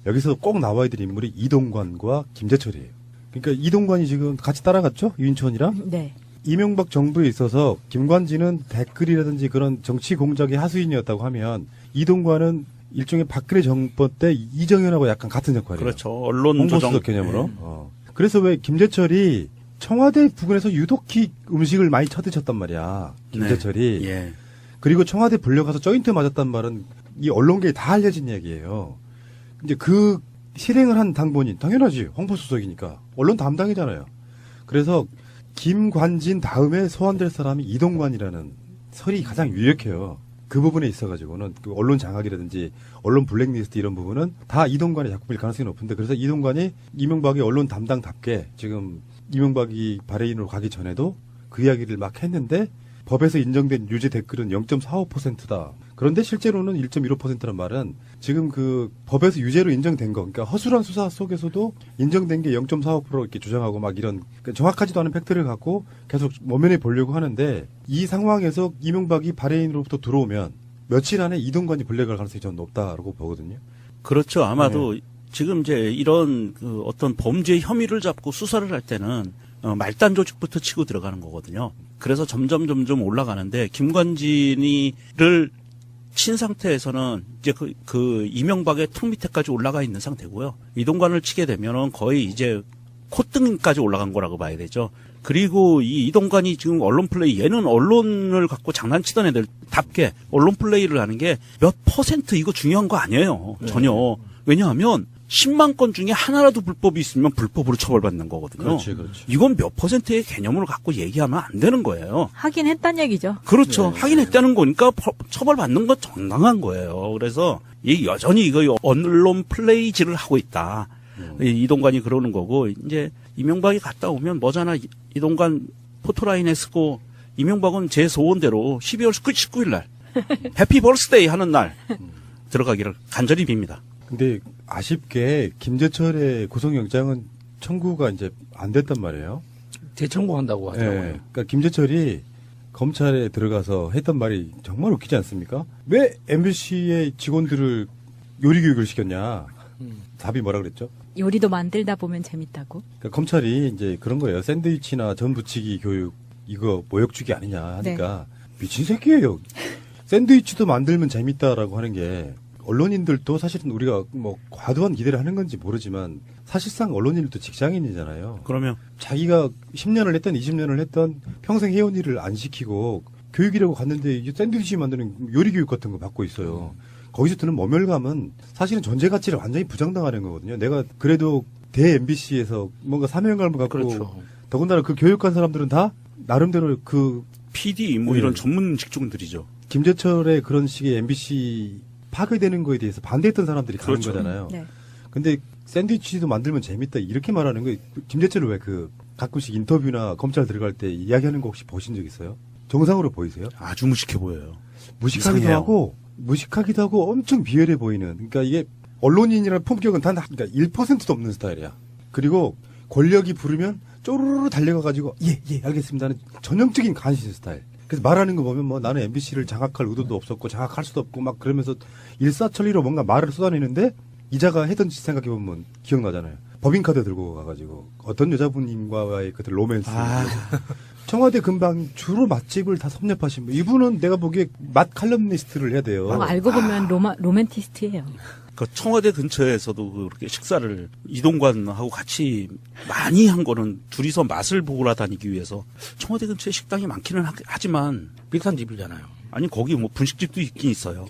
여기서 꼭 나와야 될 인물이 이동관과 김재철이에요. 그러니까 이동관이 지금 같이 따라갔죠? 유인촌이랑? 네. 이명박 정부에 있어서 김관진은 댓글이라든지 그런 정치 공작의 하수인이었다고 하면 이동관은 일종의 박근혜 정권 때 이정현하고 약간 같은 역할이에요. 그렇죠. 언론 조정 홍보수석 개념으로. 그래서 왜 김재철이 청와대 부근에서 유독히 음식을 많이 쳐드셨단 말이야. 김재철이. 네. 예. 그리고 청와대 불려가서 조인트 맞았단 말은 이 언론계에 다 알려진 얘기예요. 이제 그 실행을 한 당본인 당연하지. 홍보수석이니까. 언론 담당이잖아요. 그래서 김관진 다음에 소환될 사람이 이동관이라는 설이 가장 유력해요. 그 부분에 있어가지고는 그 언론 장악이라든지 언론 블랙리스트 이런 부분은 다 이동관의 작품일 가능성이 높은데 그래서 이동관이 이명박의 언론 담당답게 지금 이명박이 바레인으로 가기 전에도 그 이야기를 막 했는데 법에서 인정된 유죄 댓글은 0.45%다. 그런데 실제로는 1.15%란 말은 지금 그 법에서 유죄로 인정된 거, 그러니까 허술한 수사 속에서도 인정된 게 0.45% 이렇게 주장하고 막 이런 그러니까 정확하지도 않은 팩트를 갖고 계속 모면해 보려고 하는데 이 상황에서 이명박이 바레인으로부터 들어오면 며칠 안에 이동관이 블랙할 가능성이 저는 높다라고 보거든요. 그렇죠. 아마도 지금 이제 이런 그 어떤 범죄 혐의를 잡고 수사를 할 때는 말단 조직부터 치고 들어가는 거거든요. 그래서 점점 올라가는데 김관진이를 친 상태에서는 이제 그 이명박의 턱 밑에까지 올라가 있는 상태고요. 이동관을 치게 되면은 거의 이제 콧등까지 올라간 거라고 봐야 되죠. 그리고 이 이동관이 지금 언론 플레이, 얘는 언론을 갖고 장난치던 애들답게 언론 플레이를 하는 게 몇 퍼센트 이거 중요한 거 아니에요. 전혀. 왜냐하면 10만 건 중에 하나라도 불법이 있으면 불법으로 처벌받는 거거든요. 그렇지. 이건 몇 퍼센트의 개념을 갖고 얘기하면 안 되는 거예요. 하긴 했단 얘기죠. 그렇죠. 하긴 했다는 거니까 처벌받는 건 정당한 거예요. 그래서 이 여전히 이거 언론 플레이질을 하고 있다. 이동관이 그러는 거고 이제 이명박이 갔다 오면 뭐잖아. 이동관 포토라인에 쓰고 이명박은 제 소원대로 12월 19일 날 해피 벌스데이 하는 날 들어가기를 간절히 빕니다. 근데 아쉽게 김재철의 구속영장은 청구가 이제 안 됐단 말이에요. 재청구한다고 하더라고요. 네, 그러니까 김재철이 검찰에 들어가서 했던 말이 정말 웃기지 않습니까? 왜 MBC의 직원들을 요리 교육을 시켰냐? 답이 뭐라 그랬죠? 요리도 만들다 보면 재밌다고. 그러니까 검찰이 이제 그런 거예요. 샌드위치나 전 부치기 교육 이거 모욕주기 아니냐 하니까 미친 새끼예요. 샌드위치도 만들면 재밌다라고 하는 게 언론인들도 사실은 우리가 뭐 과도한 기대를 하는 건지 모르지만 사실상 언론인들도 직장인이잖아요. 그러면 자기가 10년을 했던 20년을 했던 평생 해온 일을 안 시키고 교육이라고 갔는데 이게 샌드위치 만드는 요리 교육 같은 거 받고 있어요. 거기서 드는 모멸감은 사실은 존재 가치를 완전히 부정당하는 거거든요. 내가 그래도 대 MBC에서 뭔가 사명감을 갖고 그렇죠. 더군다나 그 교육한 사람들은 다 나름대로 그 PD 뭐 이런 전문 직종들이죠. 김재철의 그런 식의 MBC 파괴되는 거에 대해서 반대했던 사람들이 가는 그렇죠. 거잖아요. 네. 근데 샌드위치도 만들면 재밌다 이렇게 말하는 거 김재철을 왜 그 가끔씩 인터뷰나 검찰 들어갈 때 이야기하는 거 혹시 보신 적 있어요? 정상으로 보이세요? 아주 무식해 보여요. 무식하기도 이상해요. 하고 엄청 비열해 보이는. 그러니까 이게 언론인이라는 품격은 단 그러니까 1%도 없는 스타일이야. 그리고 권력이 부르면 쪼르르 달려가가지고 예 알겠습니다는 전형적인 간신 스타일. 그래서 말하는 거 보면 뭐 나는 MBC를 장악할 의도도 없었고 장악할 수도 없고 막 그러면서 일사천리로 뭔가 말을 쏟아내는데 이자가 했던 짓 생각해보면 기억나잖아요. 법인카드 들고 가가지고 어떤 여자분님과의 그 로맨스. 청와대 근방 주로 맛집을 다 섭렵하신 분. 이분은 내가 보기에 맛 칼럼니스트를 해야 돼요. 알고 보면 로맨티스트예요. 그 청와대 근처에서도 그렇게 식사를 이동관하고 같이 많이 한 거는 둘이서 맛을 보러 다니기 위해서 청와대 근처에 식당이 많기는 하지만 비싼 집이잖아요. 아니 거기 뭐 분식집도 있긴 있어요.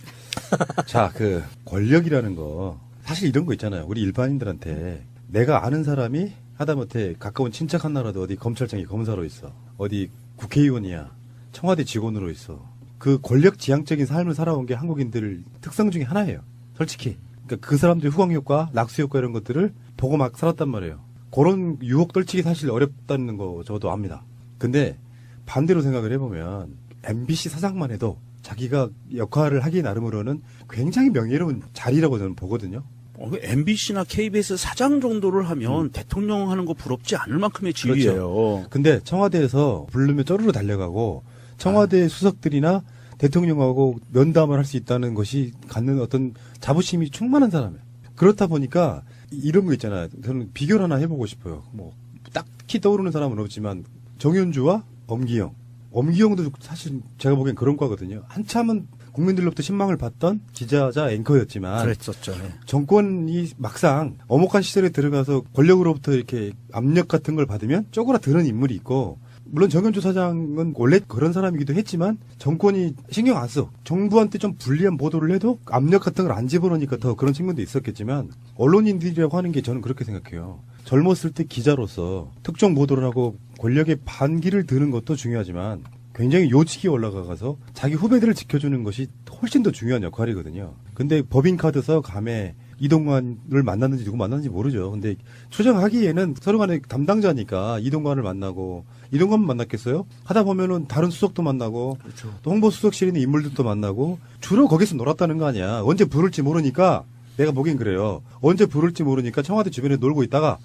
자, 그 권력이라는 거 사실 이런 거 있잖아요. 우리 일반인들한테 내가 아는 사람이 하다못해 가까운 친척 하나라도 어디 검찰청에 검사로 있어. 어디 국회의원이야. 청와대 직원으로 있어. 그 권력 지향적인 삶을 살아온 게 한국인들 특성 중에 하나예요. 솔직히. 그러니까 그 사람들의 후광 효과, 낙수 효과 이런 것들을 보고 막 살았단 말이에요. 그런 유혹 떨치기 사실 어렵다는 거 저도 압니다. 근데 반대로 생각을 해보면 MBC 사장만 해도 자기가 역할을 하기 나름으로는 굉장히 명예로운 자리라고 저는 보거든요. MBC나 KBS 사장 정도를 하면 대통령 하는 거 부럽지 않을 만큼의 지위예요. 근데 청와대에서 부르면 쪼르르 달려가고 청와대 수석들이나 대통령하고 면담을 할 수 있다는 것이 갖는 어떤 자부심이 충만한 사람이에요. 그렇다 보니까 이런 거 있잖아요. 저는 비교를 하나 해보고 싶어요. 뭐 딱히 떠오르는 사람은 없지만 정윤주와 엄기영. 엄기영도 사실 제가 보기엔 그런 거거든요. 한참은 국민들로부터 신망을 받던 기자자 앵커였지만 그랬었죠. 정권이 막상 엄혹한 시절에 들어가서 권력으로부터 이렇게 압력 같은 걸 받으면 쪼그라드는 인물이 있고 물론 정현주 사장은 원래 그런 사람이기도 했지만 정권이 신경 안 써. 정부한테 좀 불리한 보도를 해도 압력 같은 걸 안 집어넣으니까 더 그런 측면도 있었겠지만 언론인들이라고 하는 게 저는 그렇게 생각해요. 젊었을 때 기자로서 특정 보도를 하고 권력의 반기를 드는 것도 중요하지만 굉장히 요직에 올라가서 자기 후배들을 지켜주는 것이 훨씬 더 중요한 역할이거든요. 근데 법인카드 써 감에 이동관을 만났는지 누구 만났는지 모르죠. 근데 추정하기에는 서로 간에 담당자니까 이동관을 만나고 이동관 만났겠어요? 하다 보면은 다른 수석도 만나고 그렇죠. 또 홍보수석실에 있는 인물들도 만나고 주로 거기서 놀았다는 거 아니야. 언제 부를지 모르니까 내가 보기엔 그래요. 언제 부를지 모르니까 청와대 주변에 놀고 있다가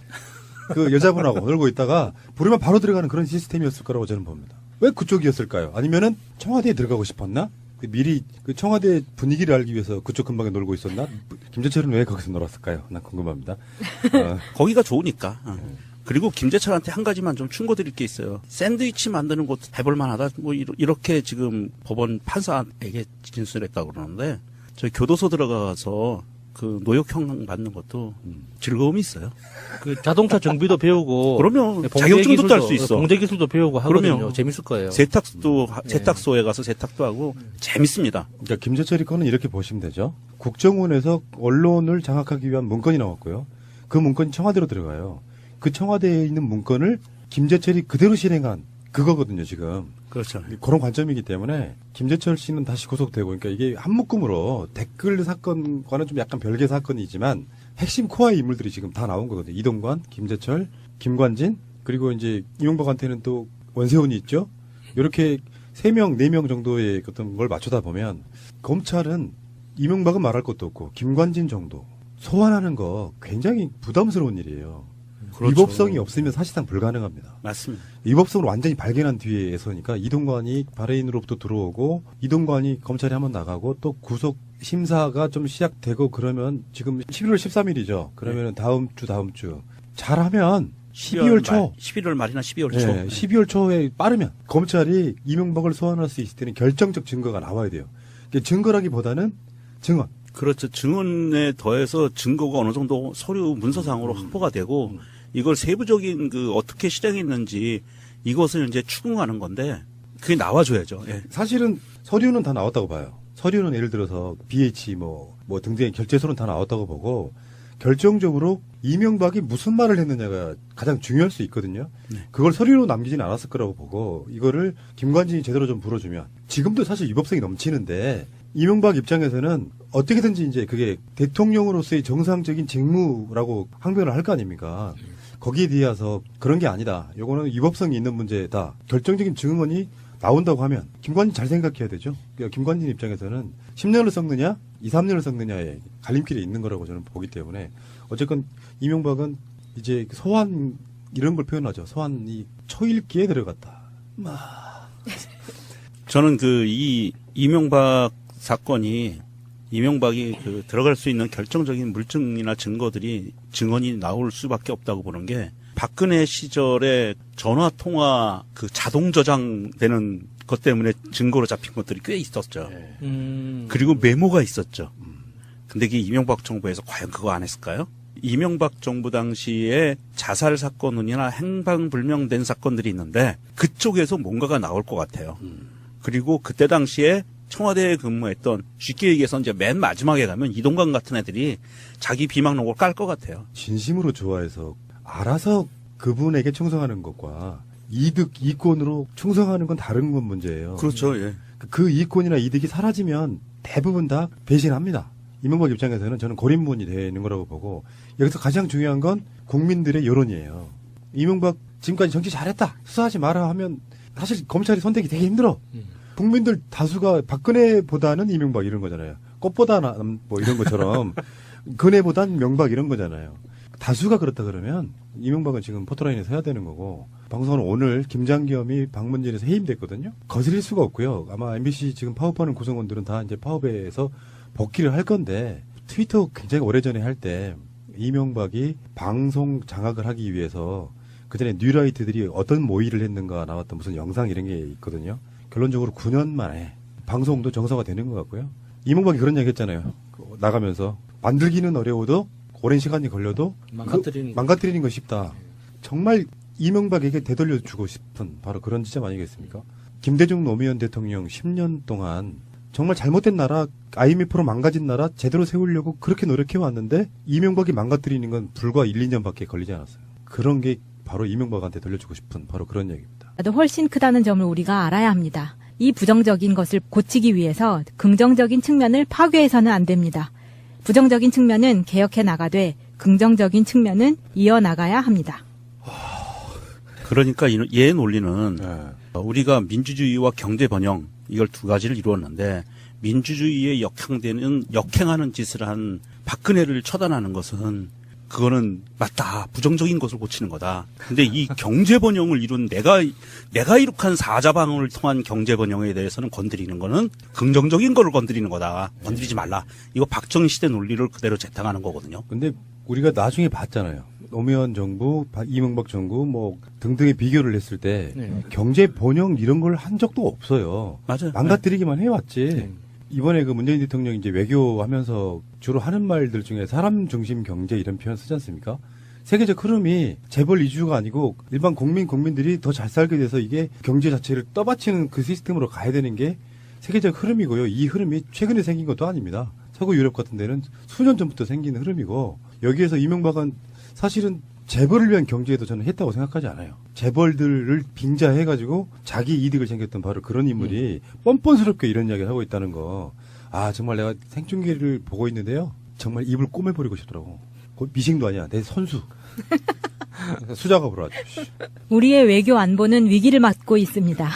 그 여자분하고 놀고 있다가 부르면 바로 들어가는 그런 시스템이었을 거라고 저는 봅니다. 왜 그쪽이었을까요? 아니면은 청와대에 들어가고 싶었나? 미리 그 청와대 분위기를 알기 위해서 그쪽 근방에 놀고 있었나? 김재철은 왜 거기서 놀았을까요? 난 궁금합니다. 거기가 좋으니까. 그리고 김재철한테 한 가지만 좀 충고드릴 게 있어요. 샌드위치 만드는 것도 해볼 만하다. 뭐 이렇게 지금 법원 판사에게 진술했다고 그러는데 저희 교도소 들어가서 그 노역형 받는 것도 즐거움이 있어요. 그 자동차 정비도 배우고. 그러면 봉제 자격증도 딸 수 기술도, 있어. 봉제 기술도 배우고 하거든요. 그럼요. 재밌을 거예요. 세탁소에 가서 세탁도 하고 재밌습니다. 그러니까 김재철이 거는 이렇게 보시면 되죠. 국정원에서 언론을 장악하기 위한 문건이 나왔고요. 그 문건이 청와대로 들어가요. 그 청와대에 있는 문건을 김재철이 그대로 실행한 그거거든요, 지금. 그렇죠. 그런 관점이기 때문에 김재철 씨는 다시 구속되고, 그러니까 이게 한 묶음으로 댓글 사건과는 좀 약간 별개 사건이지만 핵심 코어의 인물들이 지금 다 나온 거거든요. 이동관, 김재철, 김관진, 그리고 이제 이명박한테는 또 원세훈이 있죠. 이렇게 3명, 4명 정도의 어떤 걸 맞추다 보면 검찰은 이명박은 말할 것도 없고 김관진 정도 소환하는 거 굉장히 부담스러운 일이에요. 그렇죠. 위법성이 없으면 사실상 불가능합니다. 맞습니다. 위법성을 완전히 발견한 뒤에서니까 이동관이 바레인으로부터 들어오고 이동관이 검찰에 한번 나가고 또 구속 심사가 좀 시작되고 그러면 지금 11월 13일이죠. 그러면 다음 주 잘하면 12월 초. 11월 말이나 12월 초. 네, 12월 초에 빠르면 검찰이 이명박을 소환할 수 있을 때는 결정적 증거가 나와야 돼요. 그러니까 증거라기보다는 증언. 그렇죠. 증언에 더해서 증거가 어느 정도 서류 문서상으로 확보가 되고 이걸 세부적인 그 어떻게 실행했는지 이것을 이제 추궁하는 건데 그게 나와줘야죠. 예. 사실은 서류는 다 나왔다고 봐요. 서류는 예를 들어서 BH 뭐 등등의 결제서는 다 나왔다고 보고 결정적으로 이명박이 무슨 말을 했느냐가 가장 중요할 수 있거든요. 네. 그걸 서류로 남기지는 않았을 거라고 보고 이거를 김관진이 제대로 좀 불어주면 지금도 사실 위법성이 넘치는데 이명박 입장에서는 어떻게든지 이제 그게 대통령으로서의 정상적인 직무라고 항변을 할 거 아닙니까? 거기에 대해서 그런 게 아니다. 요거는 위법성이 있는 문제다. 결정적인 증언이 나온다고 하면 김관진 잘 생각해야 되죠. 그러니까 김관진 입장에서는 10년을 썩느냐 2, 3년을 썩느냐의 갈림길에 있는 거라고 저는 보기 때문에 어쨌건 이명박은 이제 소환 이런 걸 표현하죠. 소환이 초읽기에 들어갔다. 저는 이 이명박 사건이 이명박이 그 들어갈 수 있는 결정적인 물증이나 증언이 나올 수밖에 없다고 보는 게 박근혜 시절에 전화 통화 그 자동 저장되는 것 때문에 증거로 잡힌 것들이 꽤 있었죠. 그리고 메모가 있었죠. 근데 이게 이명박 정부에서 과연 그거 안 했을까요? 이명박 정부 당시에 자살 사건이나 행방불명된 사건들이 있는데 그쪽에서 뭔가가 나올 것 같아요. 그리고 그때 당시에 청와대에 근무했던 쉽게 얘기해서 이제 맨 마지막에 가면 이동관 같은 애들이 자기 비망록을 깔 것 같아요. 진심으로 좋아해서 알아서 그분에게 충성하는 것과 이권으로 충성하는 건 다른 건 문제예요. 그렇죠. 예. 그 이권이나 이득이 사라지면 대부분 다 배신합니다. 이명박 입장에서는 저는 고립문이 되는 거라고 보고 여기서 가장 중요한 건 국민들의 여론이에요. 이명박 지금까지 정치 잘했다. 수사하지 마라 하면 사실 검찰이 선택이 되게 힘들어. 국민들 다수가 박근혜보다는 이명박 이런 거잖아요. 꽃보다 뭐 이런 것처럼 근혜보단 명박 이런 거잖아요. 다수가 그렇다 그러면 이명박은 지금 포토라인에 서야 되는 거고 방송은 오늘 김장겸이 방문진에서 해임됐거든요. 거슬릴 수가 없고요. 아마 MBC 지금 파업하는 구성원들은 다 이제 파업에서 복귀를 할 건데 트위터 굉장히 오래전에 할 때 이명박이 방송 장악을 하기 위해서 그전에 뉴라이트들이 어떤 모의를 했는가 나왔던 무슨 영상 이런 게 있거든요. 결론적으로 9년 만에 방송도 정상화되는 것 같고요. 이명박이 그런 얘기 했잖아요. 나가면서 만들기는 어려워도 오랜 시간이 걸려도 망가뜨리는 거 쉽다. 정말 이명박에게 되돌려주고 싶은 바로 그런 지점 아니겠습니까? 김대중 노무현 대통령 10년 동안 정말 잘못된 나라, IMF로 망가진 나라 제대로 세우려고 그렇게 노력해왔는데 이명박이 망가뜨리는 건 불과 1, 2년밖에 걸리지 않았어요. 그런 게 바로 이명박한테 돌려주고 싶은 바로 그런 얘기입니다. 훨씬 크다는 점을 우리가 알아야 합니다. 이 부정적인 것을 고치기 위해서 긍정적인 측면을 파괴해서는 안 됩니다. 부정적인 측면은 개혁해 나가되 긍정적인 측면은 이어나가야 합니다. 그러니까 얘 논리는 네. 우리가 민주주의와 경제 번영 이걸 두 가지를 이루었는데 민주주의에 역행하는 짓을 한 박근혜를 처단하는 것은 그거는 맞다. 부정적인 것을 고치는 거다. 근데 이 경제 번영을 이룬 내가 이룩한 사자방을 통한 경제 번영에 대해서는 건드리는 거는 긍정적인 거를 건드리는 거다. 건드리지 말라. 이거 박정희 시대 논리를 그대로 재탕하는 거거든요. 근데 우리가 나중에 봤잖아요. 노무현 정부, 이명박 정부 뭐 등등의 비교를 했을 때 네. 경제 번영 이런 걸 한 적도 없어요. 맞아요. 망가뜨리기만 해왔지. 이번에 그 문재인 대통령이 이제 외교하면서 주로 하는 말들 중에 사람 중심 경제 이런 표현 쓰지 않습니까? 세계적 흐름이 재벌 이주가 아니고 일반 국민들이 더 잘 살게 돼서 이게 경제 자체를 떠받치는 그 시스템으로 가야 되는 게 세계적 흐름이고요. 이 흐름이 최근에 생긴 것도 아닙니다. 서구 유럽 같은 데는 수년 전부터 생긴 흐름이고 여기에서 이명박은 사실은 재벌을 위한 경제에도 저는 했다고 생각하지 않아요. 재벌들을 빙자해가지고 자기 이득을 챙겼던 바로 그런 인물이 뻔뻔스럽게 이런 이야기를 하고 있다는 거. 아 정말 내가 생중계를 보고 있는데요. 정말 입을 꼬매버리고 싶더라고. 미싱도 아니야. 내 선수. 수작업으로 아주. 우리의 외교 안보는 위기를 맞고 있습니다.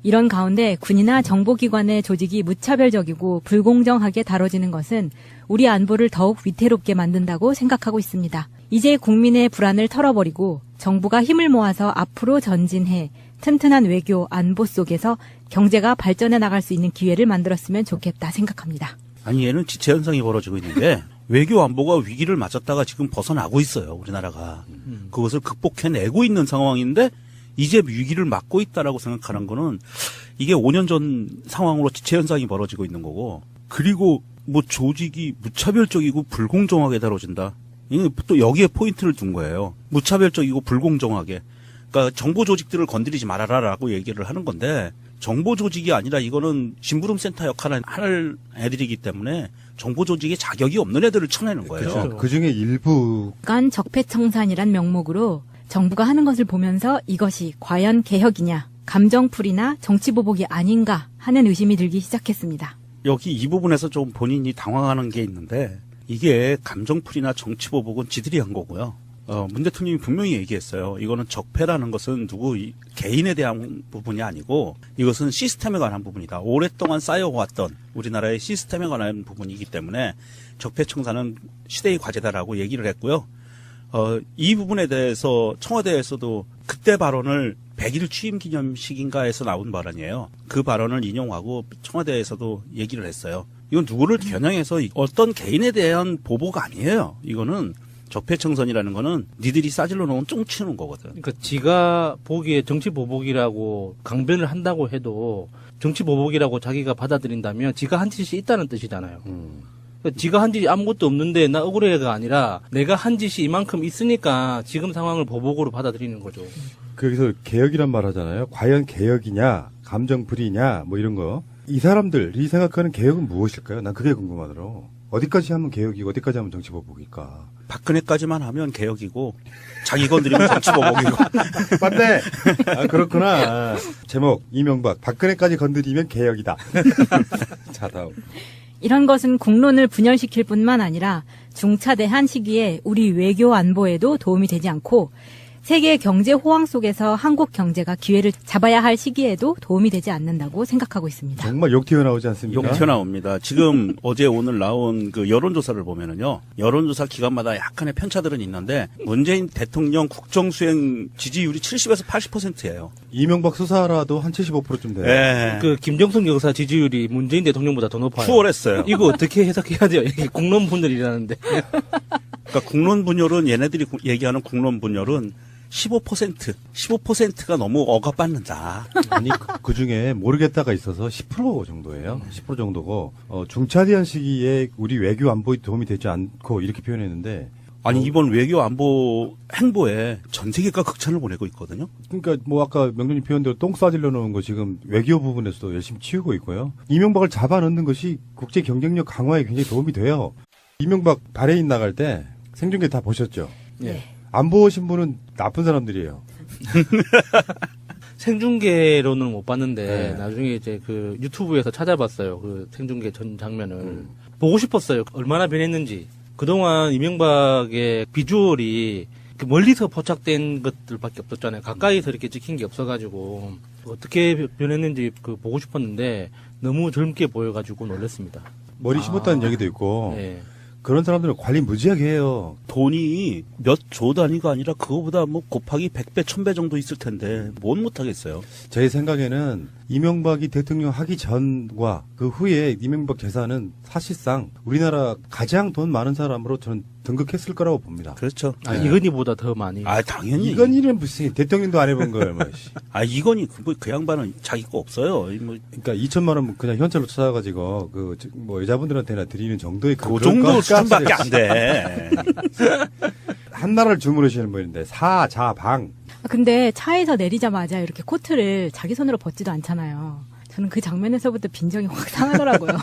이런 가운데 군이나 정보기관의 조직이 무차별적이고 불공정하게 다뤄지는 것은 우리 안보를 더욱 위태롭게 만든다고 생각하고 있습니다. 이제 국민의 불안을 털어버리고 정부가 힘을 모아서 앞으로 전진해 튼튼한 외교 안보 속에서 경제가 발전해 나갈 수 있는 기회를 만들었으면 좋겠다 생각합니다. 아니 얘는 지체 현상이 벌어지고 있는데 외교 안보가 위기를 맞았다가 지금 벗어나고 있어요. 우리나라가. 그것을 극복해내고 있는 상황인데 이제 위기를 맞고 있다라고 생각하는 거는 이게 5년 전 상황으로 지체 현상이 벌어지고 있는 거고 그리고 뭐 조직이 무차별적이고 불공정하게 다뤄진다. 이게 또 여기에 포인트를 둔 거예요. 무차별적이고 불공정하게. 그러니까 정보 조직들을 건드리지 말아라라고 얘기를 하는 건데 정보 조직이 아니라 이거는 심부름 센터 역할을 할 애들이기 때문에 정보 조직에 자격이 없는 애들을 쳐내는 거예요. 그렇죠. 그 중에 일부 간 적폐청산이란 명목으로 정부가 하는 것을 보면서 이것이 과연 개혁이냐, 감정풀이나 정치보복이 아닌가 하는 의심이 들기 시작했습니다. 여기 이 부분에서 좀 본인이 당황하는 게 있는데 이게 감정풀이나 정치보복은 지들이 한 거고요. 문 대통령이 분명히 얘기했어요. 이거는 적폐라는 것은 개인에 대한 부분이 아니고 이것은 시스템에 관한 부분이다. 오랫동안 쌓여왔던 우리나라의 시스템에 관한 부분이기 때문에 적폐청산은 시대의 과제다라고 얘기를 했고요. 이 부분에 대해서 청와대에서도 그때 발언을 100일 취임 기념식인가에서 나온 발언이에요. 그 발언을 인용하고 청와대에서도 얘기를 했어요. 이건 누구를 겨냥해서 어떤 개인에 대한 보복 아니에요. 이거는 적폐청산이라는 거는 니들이 싸질러 놓은 쫑치는 거거든. 그러니까 지가 보기에 정치 보복이라고 강변을 한다고 해도 정치 보복이라고 자기가 받아들인다면 지가 한 짓이 있다는 뜻이잖아요. 그러니까 지가 한 짓이 아무것도 없는데 나 억울해가 아니라 내가 한 짓이 이만큼 있으니까 지금 상황을 보복으로 받아들이는 거죠. 거기서 개혁이란 말 하잖아요. 과연 개혁이냐, 감정풀이냐, 뭐 이런 거. 이 사람들이 생각하는 개혁은 무엇일까요? 난 그게 궁금하더라고. 어디까지 하면 개혁이고 어디까지 하면 정치보복일까? 박근혜까지만 하면 개혁이고 자기 건드리면 정치보복이고. 맞네. 아, 그렇구나. 제목 이명박 박근혜까지 건드리면 개혁이다. 자 다음. 이런 것은 국론을 분열시킬 뿐만 아니라 중차대한 시기에 우리 외교 안보에도 도움이 되지 않고 세계 경제 호황 속에서 한국 경제가 기회를 잡아야 할 시기에도 도움이 되지 않는다고 생각하고 있습니다. 정말 욕 튀어나오지 않습니까? 욕 튀어나옵니다. 지금 어제 오늘 나온 그 여론조사를 보면은요. 여론조사 기관마다 약간의 편차들은 있는데 문재인 대통령 국정수행 지지율이 70에서 80%예요. 이명박 수사라도 한 75%쯤 돼요. 네. 그 김정숙 여사 지지율이 문재인 대통령보다 더 높아요. 추월했어요. 이거 어떻게 해석해야 돼요? 이게 국론 분열이라는데. 그러니까 국론 분열은 얘네들이 얘기하는 국론 분열은 15%가 너무 억압받는다. 아니 그 중에 모르겠다가 있어서 10% 정도예요. 10% 정도고 중차대한 시기에 우리 외교 안보에 도움이 되지 않고 이렇게 표현했는데 아니 이번 외교 안보 행보에 전 세계가 극찬을 보내고 있거든요. 그러니까 뭐 아까 명준이 표현대로 똥 싸질러 놓은 거 지금 외교 부분에서도 열심히 치우고 있고요. 이명박을 잡아넣는 것이 국제 경쟁력 강화에 굉장히 도움이 돼요. 이명박 바레인 나갈 때 생중계 다 보셨죠? 네. 안 보신 분은 나쁜 사람들이에요. 생중계로는 못 봤는데 네. 나중에 이제 그 유튜브에서 찾아봤어요. 그 생중계 전 장면을 보고 싶었어요. 얼마나 변했는지. 그동안 이명박의 비주얼이 그 멀리서 포착된 것들밖에 없었잖아요. 가까이서 이렇게 찍힌 게 없어가지고 어떻게 변했는지 그 보고 싶었는데 너무 젊게 보여가지고 놀랐습니다. 머리 심었다는 얘기도 있고 네. 그런 사람들은 관리 무지하게 해요. 돈이 몇 조 단위가 아니라 그거보다 뭐 곱하기 100배, 1000배 정도 있을 텐데 뭔 못하겠어요. 제 생각에는 이명박이 대통령 하기 전과 그 후에 이명박 재산은 사실상 우리나라 가장 돈 많은 사람으로 저는 등극했을 거라고 봅니다. 그렇죠. 아, 이건희보다 더 많이. 아, 당연히. 이건희는 무슨 대통령도 안 해본 거예요. 뭐. 아, 이건희 그 양반은 자기 거 없어요. 뭐 그러니까 2천만 원 그냥 현찰로 찾아가지고 뭐 여자분들한테나 드리는 정도의 그 정도 수준밖에 안 돼. 한나라를 주무르시는 분인데 사자방. 근데 차에서 내리자마자 이렇게 코트를 자기 손으로 벗지도 않잖아요. 저는 그 장면에서부터 빈정이 확 상하더라고요.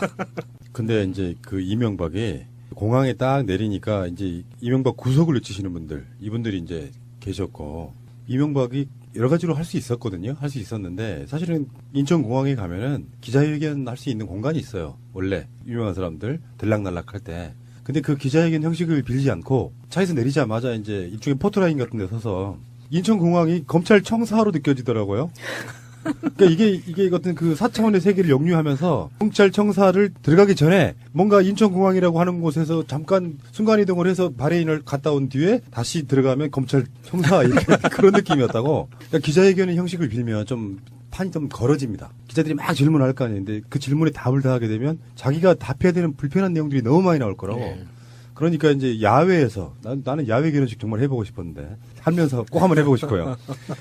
근데 이제 그 이명박이 공항에 딱 내리니까 이제 이명박 구속을 외치시는 분들, 이분들이 이제 계셨고, 이명박이 여러 가지로 할 수 있었거든요. 할 수 있었는데, 사실은 인천공항에 가면은 기자회견 할 수 있는 공간이 있어요. 원래, 유명한 사람들, 들락날락 할 때. 근데 그 기자회견 형식을 빌지 않고, 차에서 내리자마자 이제 일종의 포토라인 같은 데 서서, 인천공항이 검찰청사로 느껴지더라고요. 그러니까 이게 어떤 그 4차원의 세계를 역류하면서 경찰청사를 들어가기 전에 뭔가 인천공항이라고 하는 곳에서 잠깐 순간이동을 해서 바레인을 갔다 온 뒤에 다시 들어가면 검찰청사 이렇게 그런 느낌이었다고. 그러니까 기자회견의 형식을 빌면 좀 판이 좀 걸어집니다. 기자들이 막 질문할 거 아닌데 그 질문에 답을 다 하게 되면 자기가 답해야 되는 불편한 내용들이 너무 많이 나올 거라고. 네. 그러니까 이제 야외에서 나는 야외 결혼식 정말 해보고 싶었는데 하면서 꼭 한번 해보고 싶어요.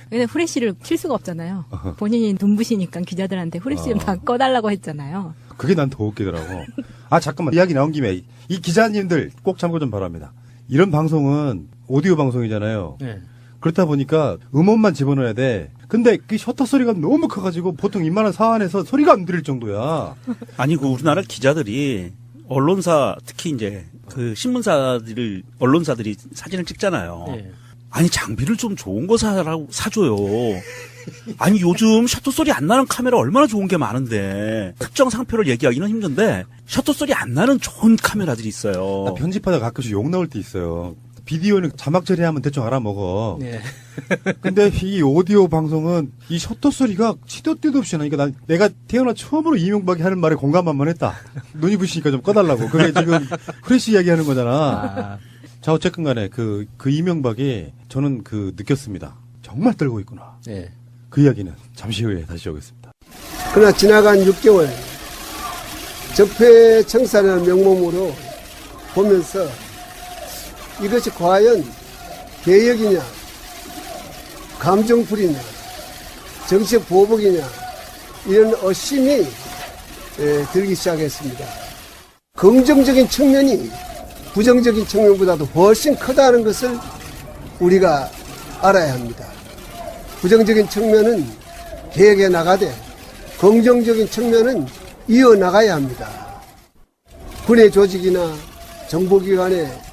근데 후레쉬를 킬 수가 없잖아요. 본인이 눈부시니까 기자들한테 후레쉬 좀 다 꺼달라고 했잖아요. 그게 난 더 웃기더라고. 아 잠깐만 이야기 나온 김에 이 기자님들 꼭 참고 좀 바랍니다. 이런 방송은 오디오 방송이잖아요. 네. 그렇다 보니까 음원만 집어넣어야 돼. 근데 그 셔터 소리가 너무 커가지고 보통 이만한 사안에서 소리가 안 들릴 정도야. 아니, 그 우리나라 기자들이 언론사, 특히 이제 그 언론사들이 사진을 찍잖아요. 네. 아니, 장비를 좀 좋은 거 사줘요. 아니, 요즘 셔터 소리 안 나는 카메라 얼마나 좋은 게 많은데, 특정 상표를 얘기하기는 힘든데, 셔터 소리 안 나는 좋은 카메라들이 있어요. 나 편집하다 가끔씩 욕 나올 때 있어요. 비디오는 자막 처리하면 대충 알아먹어. 네. 근데 이 오디오 방송은 이 셔터 소리가 시도 때도 없이 나니까 내가 태어나 처음으로 이명박이 하는 말에 공감만 했다. 눈이 부시니까 좀 꺼달라고. 그게 지금 후레쉬 이야기하는 거잖아. 아, 자 어쨌든 간에 그 이명박이 저는 그 느꼈습니다. 정말 떨고 있구나. 네. 그 이야기는 잠시 후에 다시 오겠습니다. 그러나 지나간 6개월 적폐청산을 명목으로 보면서 이것이 과연 개혁이냐, 감정풀이냐, 정치적 보복이냐 이런 의심이 들기 시작했습니다. 긍정적인 측면이 부정적인 측면보다도 훨씬 크다는 것을 우리가 알아야 합니다. 부정적인 측면은 개혁해 나가되 긍정적인 측면은 이어나가야 합니다. 군의 조직이나 정보기관의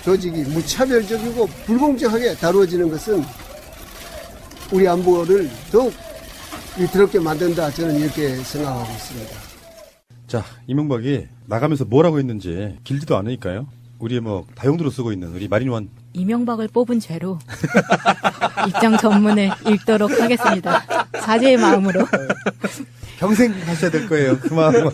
조직이 무차별적이고 불공정하게 다루어지는 것은 우리 안보를 더욱 위태롭게 만든다. 저는 이렇게 생각하고 있습니다. 자 이명박이 나가면서 뭐라고 했는지 길지도 않으니까요. 우리 뭐 다용도로 쓰고 있는 우리 마린원 이명박을 뽑은 죄로 입장 전문을 읽도록 하겠습니다. 자제의 마음으로. 평생 하셔야 될 거예요. 그 마음은.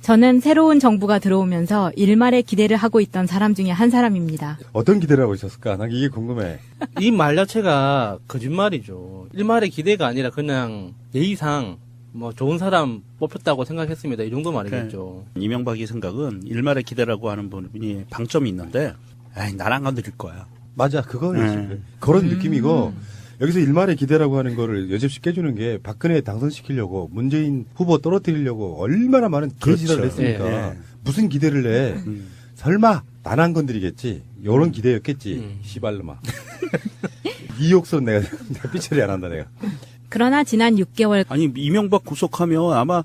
저는 새로운 정부가 들어오면서 일말의 기대를 하고 있던 사람 중에 한 사람입니다. 어떤 기대를 하고 있었을까? 난 이게 궁금해. 이 말 자체가 거짓말이죠. 일말의 기대가 아니라 그냥 예의상 뭐 좋은 사람 뽑혔다고 생각했습니다. 이 정도 말이겠죠. 이명박의 생각은 일말의 기대라고 하는 분이 방점이 있는데, 에이, 나랑 건드릴 거야. 맞아, 그거는 그런 느낌이고 여기서 일말의 기대라고 하는 거를 여집시 깨주는 게 박근혜 당선시키려고 문재인 후보 떨어뜨리려고 얼마나 많은 개지랄을 그렇죠. 했습니까? 예, 예. 무슨 기대를 내? 설마 난 안 건드리겠지? 요런 기대였겠지. 시발놈아. 이 욕설은 내가 삐처리 안 한다 내가. 그러나 지난 6개월 아니, 이명박 구속하면 아마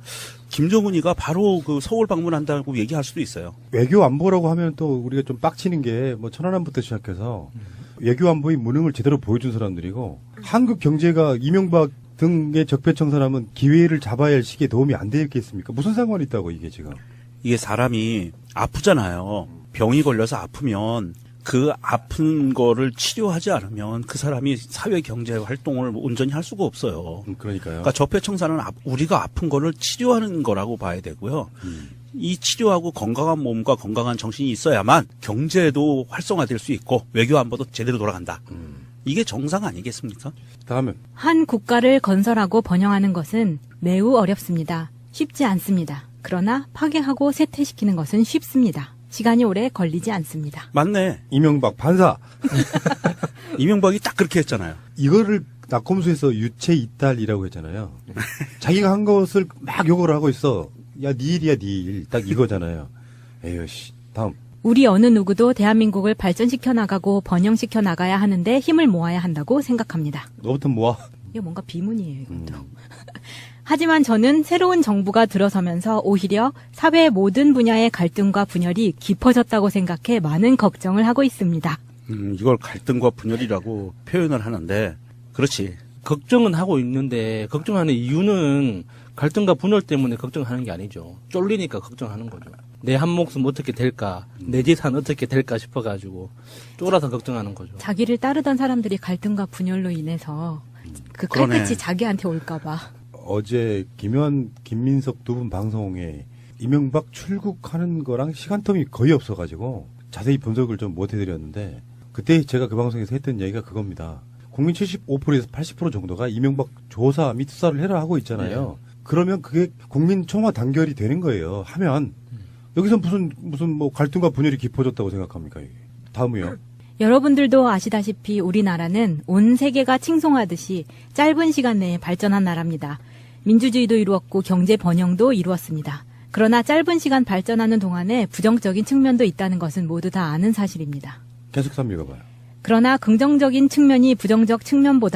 김정은이가 바로 그 서울 방문한다고 얘기할 수도 있어요. 외교 안보라고 하면 또 우리가 좀 빡치는 게 뭐 천안함부터 시작해서 외교 안보의 무능을 제대로 보여준 사람들이고 한국 경제가 이명박 등의 적폐청산하면 기회를 잡아야 할 시기에 도움이 안 되겠습니까? 무슨 상관이 있다고 이게 지금? 이게 사람이 아프잖아요. 병이 걸려서 아프면 그 아픈 거를 치료하지 않으면 그 사람이 사회 경제 활동을 온전히 할 수가 없어요. 그러니까요. 그러니까 적폐청산은 우리가 아픈 거를 치료하는 거라고 봐야 되고요. 이 치료하고 건강한 몸과 건강한 정신이 있어야만 경제도 활성화될 수 있고 외교 안보도 제대로 돌아간다. 이게 정상 아니겠습니까? 다음은 한 국가를 건설하고 번영하는 것은 매우 어렵습니다. 쉽지 않습니다. 그러나 파괴하고 쇠퇴시키는 것은 쉽습니다. 시간이 오래 걸리지 않습니다. 맞네. 이명박 반사. 이명박이 딱 그렇게 했잖아요. 이거를 낙검수에서 유체 이탈이라고 했잖아요. 자기가 한 것을 막 욕을 하고 있어. 야, 네 일이야, 네 일. 딱 이거잖아요. 에휴, 씨. 다음. 우리 어느 누구도 대한민국을 발전시켜 나가고 번영시켜 나가야 하는데 힘을 모아야 한다고 생각합니다. 너부터 모아. 이거 뭔가 비문이에요, 이것도. 하지만 저는 새로운 정부가 들어서면서 오히려 사회의 모든 분야의 갈등과 분열이 깊어졌다고 생각해 많은 걱정을 하고 있습니다. 이걸 갈등과 분열이라고 표현을 하는데 그렇지. 걱정은 하고 있는데 걱정하는 이유는 갈등과 분열 때문에 걱정하는 게 아니죠. 쫄리니까 걱정하는 거죠. 내 한 목숨 어떻게 될까, 내 재산 어떻게 될까 싶어가지고 쫄아서 걱정하는 거죠. 자기를 따르던 사람들이 갈등과 분열로 인해서 그 그러네. 칼끝이 자기한테 올까봐. 어제 김현, 김민석 두 분 방송에 이명박 출국하는 거랑 시간텀이 거의 없어가지고 자세히 분석을 좀 못 해드렸는데 그때 제가 그 방송에서 했던 얘기가 그겁니다. 국민 75%에서 80% 정도가 이명박 조사 및 수사를 해라 하고 있잖아요. 그러면 그게 국민 총화 단결이 되는 거예요. 하면 여기서 무슨 뭐 갈등과 분열이 깊어졌다고 생각합니까? 이게. 다음이요. 여러분들도 아시다시피 우리나라는 온 세계가 칭송하듯이 짧은 시간 내에 발전한 나라입니다. 민주주의도 이루었고 경제 번영도 이루었습니다. 그러나 짧은 시간 발전하는 동안에 부정적인 측면도 있다는 것은 모두 다 아는 사실입니다. 계속 한번 읽어봐요. 그러나 긍정적인 측면이 부정적 측면보다